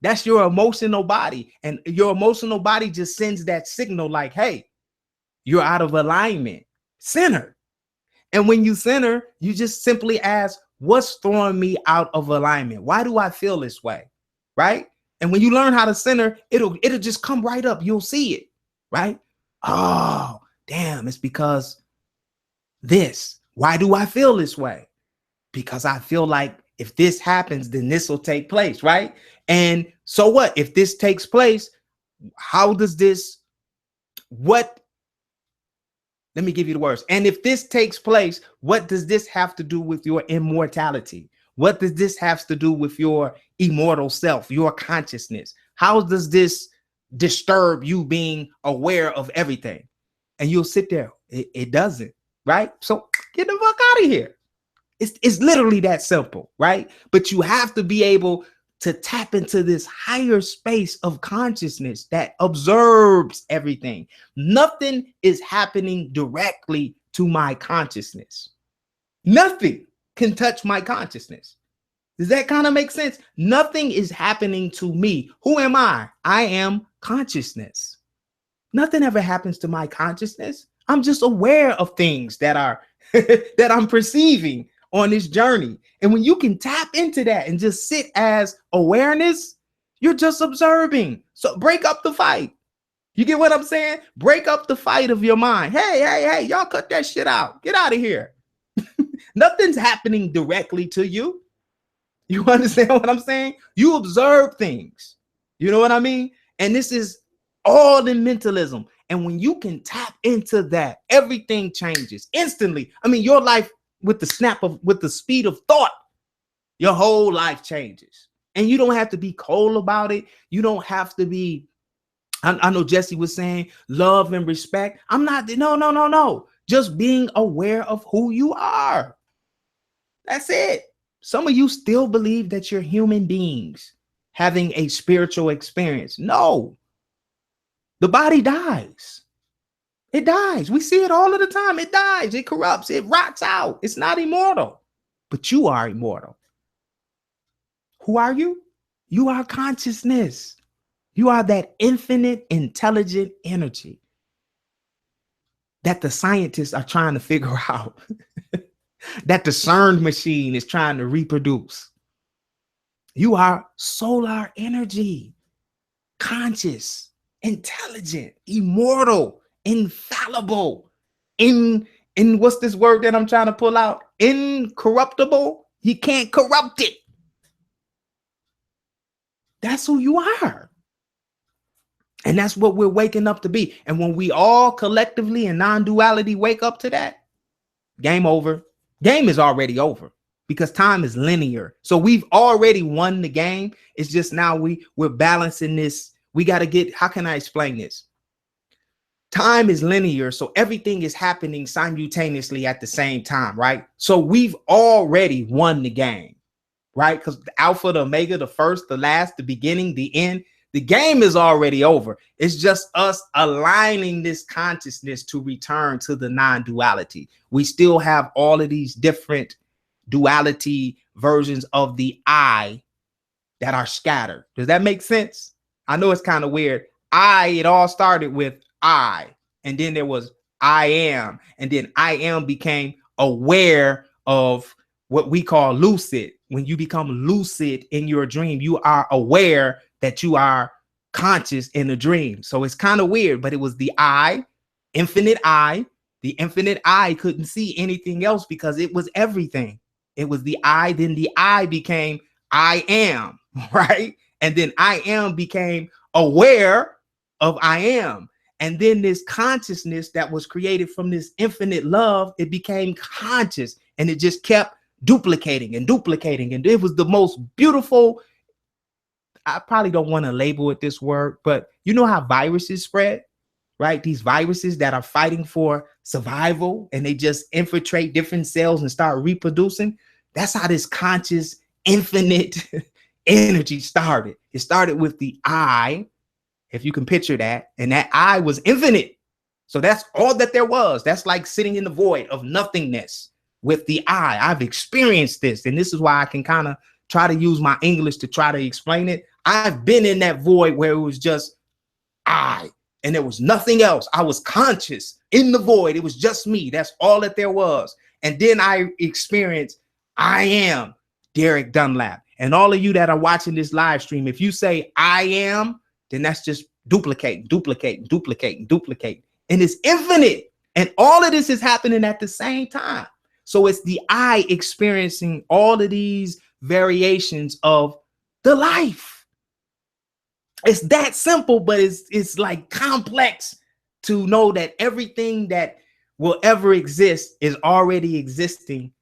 That's your emotional body. And your emotional body just sends that signal like, hey, you're out of alignment. Center. And when you center, you just simply ask, what's throwing me out of alignment? Why do I feel this way? Right? And when you learn how to center, it'll just come right up. You'll see it. Right? Oh, damn, it's because this. Why do I feel this way? Because I feel like if this happens, then this will take place, right? And so what? If this takes place, how does this, what, let me give you the words. And if this takes place, what does this have to do with your immortality? What does this have to do with your immortal self, your consciousness? How does this disturb you being aware of everything? And you'll sit there. It doesn't, right? So get the fuck out of here. It's literally that simple, right? But you have to be able to tap into this higher space of consciousness that observes everything. Nothing is happening directly to my consciousness. Nothing can touch my consciousness. Does that kind of make sense? Nothing is happening to me. Who am I? I am consciousness. Nothing ever happens to my consciousness. I'm just aware of things that are that I'm perceiving on this journey. And when you can tap into that and just sit as awareness, you're just observing. So break up the fight. You get what I'm saying? Break up the fight of your mind. Hey, y'all cut that shit out. Get out of here. Nothing's happening directly to you. You understand what I'm saying? You observe things. You know what I mean? And this is all in mentalism. And when you can tap into that, everything changes instantly. I mean, your life with the speed of thought, your whole life changes. And you don't have to be cold about it. You don't have to be, I know Jesse was saying love and respect. I'm not, no. Just being aware of who you are. That's it. Some of you still believe that you're human beings having a spiritual experience. No. The body dies. It dies. We see it all of the time. It dies. It corrupts. It rots out. It's not immortal. But you are immortal. Who are you? You are consciousness. You are that infinite, intelligent energy that the scientists are trying to figure out, that the CERN machine is trying to reproduce. You are solar energy, conscious, intelligent, immortal, infallible, in what's this word that I'm trying to pull out? Incorruptible. You can't corrupt it. That's who you are. And that's what we're waking up to be. And when we all collectively in non-duality wake up to that, game over. Game is already over because time is linear. So we've already won the game. It's just now we're balancing this. We got to get, how can I explain this? Time is linear. So everything is happening simultaneously at the same time, right? So we've already won the game, right? Because the alpha, the omega, the first, the last, the beginning, the end, the game is already over. It's just us aligning this consciousness to return to the non-duality. We still have all of these different duality versions of the I that are scattered. Does that make sense? I know it's kind of weird. It all started with I, and then there was I am, and then I am became aware of what we call lucid. When you become lucid in your dream, you are aware that you are conscious in a dream. So it's kind of weird, but it was the I, infinite I. The infinite I couldn't see anything else because it was everything. It was the I, then the I became I am, right? And then I am became aware of I am. And then this consciousness that was created from this infinite love, it became conscious, and it just kept duplicating and duplicating. And it was the most beautiful, I probably don't want to label it this word, but you know how viruses spread, right? These viruses that are fighting for survival, and they just infiltrate different cells and start reproducing. That's how this conscious infinite energy started. It started with the I, if you can picture that, and that I was infinite. So that's all that there was. That's like sitting in the void of nothingness with the I. I've experienced this, and this is why I can kind of try to use my English to try to explain it. I've been in that void where it was just I, and there was nothing else. I was conscious in the void. It was just me. That's all that there was. And then I experienced I am Derek Dunlap. And all of you that are watching this live stream, if you say I am, then that's just duplicate. And it's infinite. And all of this is happening at the same time. So it's the I experiencing all of these variations of the life. It's that simple, but it's like complex to know that everything that will ever exist is already existing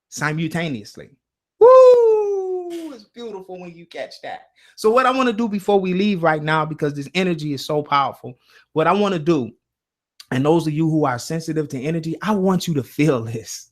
simultaneously. Woo! It's beautiful when you catch that. So what I want to do before we leave right now, because this energy is so powerful, what I want to do, and those of you who are sensitive to energy, I want you to feel this.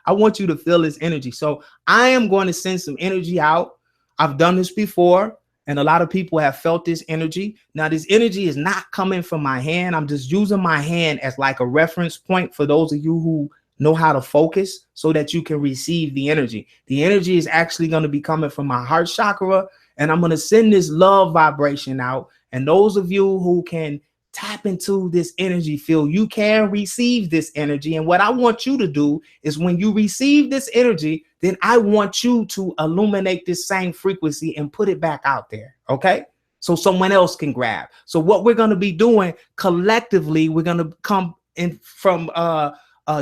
I want you to feel this energy. So I am going to send some energy out. I've done this before, and a lot of people have felt this energy. Now, this energy is not coming from my hand. I'm just using my hand as like a reference point for those of you who know how to focus so that you can receive the energy. The energy is actually going to be coming from my heart chakra, and I'm going to send this love vibration out. And those of you who can tap into this energy field, you can receive this energy. And what I want you to do is when you receive this energy, then I want you to illuminate this same frequency and put it back out there. Okay. So someone else can grab. So what we're going to be doing collectively, we're going to come in from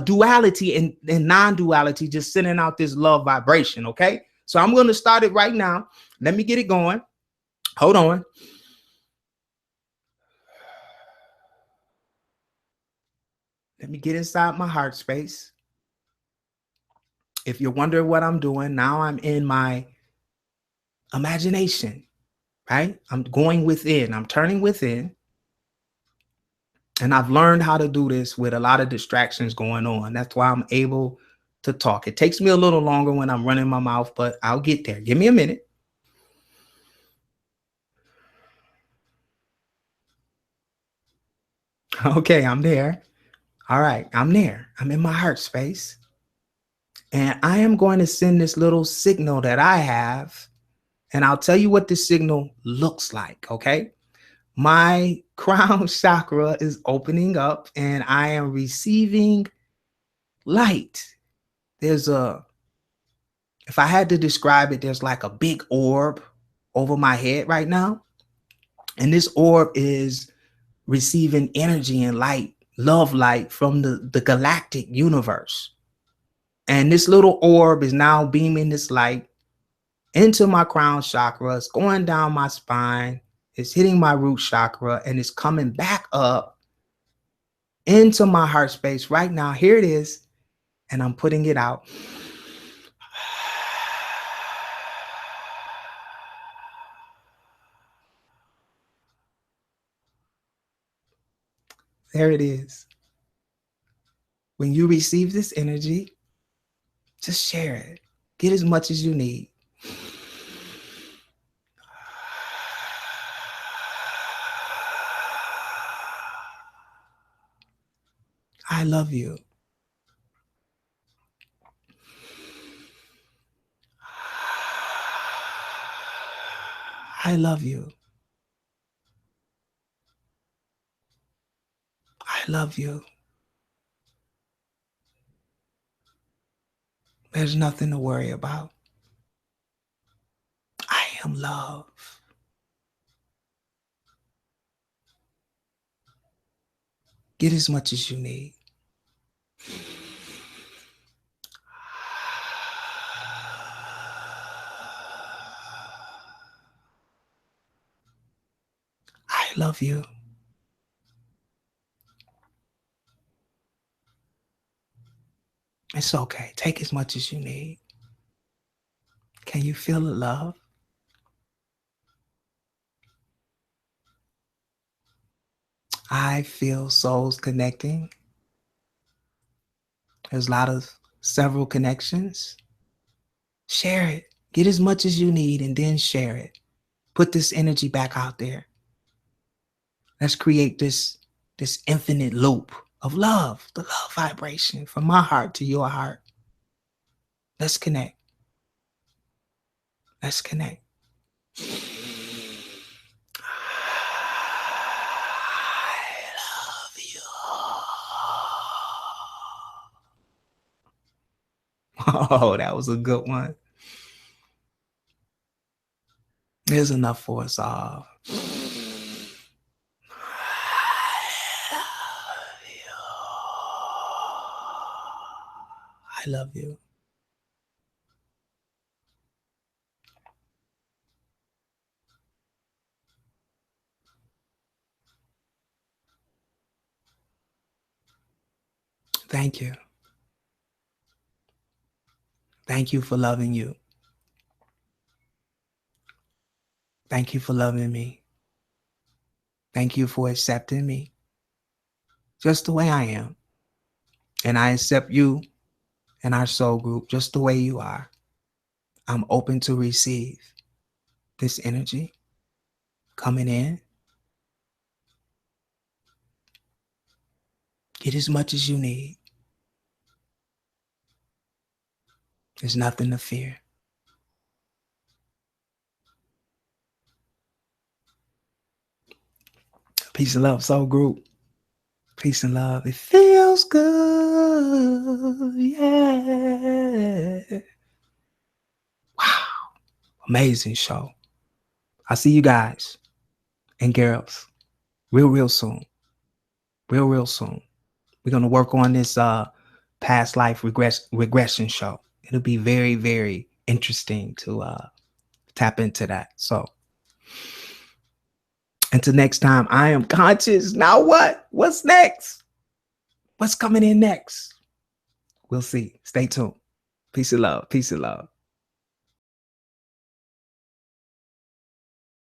duality and non-duality, just sending out this love vibration. Okay. So I'm going to start it right now. Let me get it going. Hold on. Let me get inside my heart space. If you're wondering what I'm doing, now I'm in my imagination, right? I'm going within, I'm turning within. And I've learned how to do this with a lot of distractions going on. That's why I'm able to talk. It takes me a little longer when I'm running my mouth, but I'll get there. Give me a minute. Okay, I'm there. All right, I'm there. I'm in my heart space. And I am going to send this little signal that I have. And I'll tell you what this signal looks like, okay? My crown chakra is opening up and I am receiving light. If I had to describe it, there's like a big orb over my head right now. And this orb is receiving energy and light, love light from the galactic universe. And this little orb is now beaming this light into my crown chakra. It's going down my spine. It's hitting my root chakra and it's coming back up into my heart space right now. Here it is. And I'm putting it out. There it is. When you receive this energy, just share it. Get as much as you need. I love you. I love you. I love you. There's nothing to worry about. I am love. Get as much as you need. I love you. It's okay. Take as much as you need. Can you feel the love? I feel souls connecting. There's a lot of several connections. Share it. Get as much as you need and then share it. Put this energy back out there. Let's create this infinite loop of love, the love vibration from my heart to your heart. Let's connect. Let's connect. I love you. Oh, that was a good one. There's enough for us all. I love you. Thank you. Thank you for loving you. Thank you for loving me. Thank you for accepting me just the way I am. And I accept you and our soul group just the way you are. I'm open to receive this energy coming in. Get as much as you need. There's nothing to fear. Peace and love, soul group. Peace and love. It feels good. Yeah. Wow. Amazing show. I'll see you guys and girls real soon. Real soon. We're going to work on this past life regression show. It'll be very, very interesting to tap into that. So until next time, I am conscious. Now what? What's next? What's coming in next? We'll see. Stay tuned. Peace and love. Peace and love.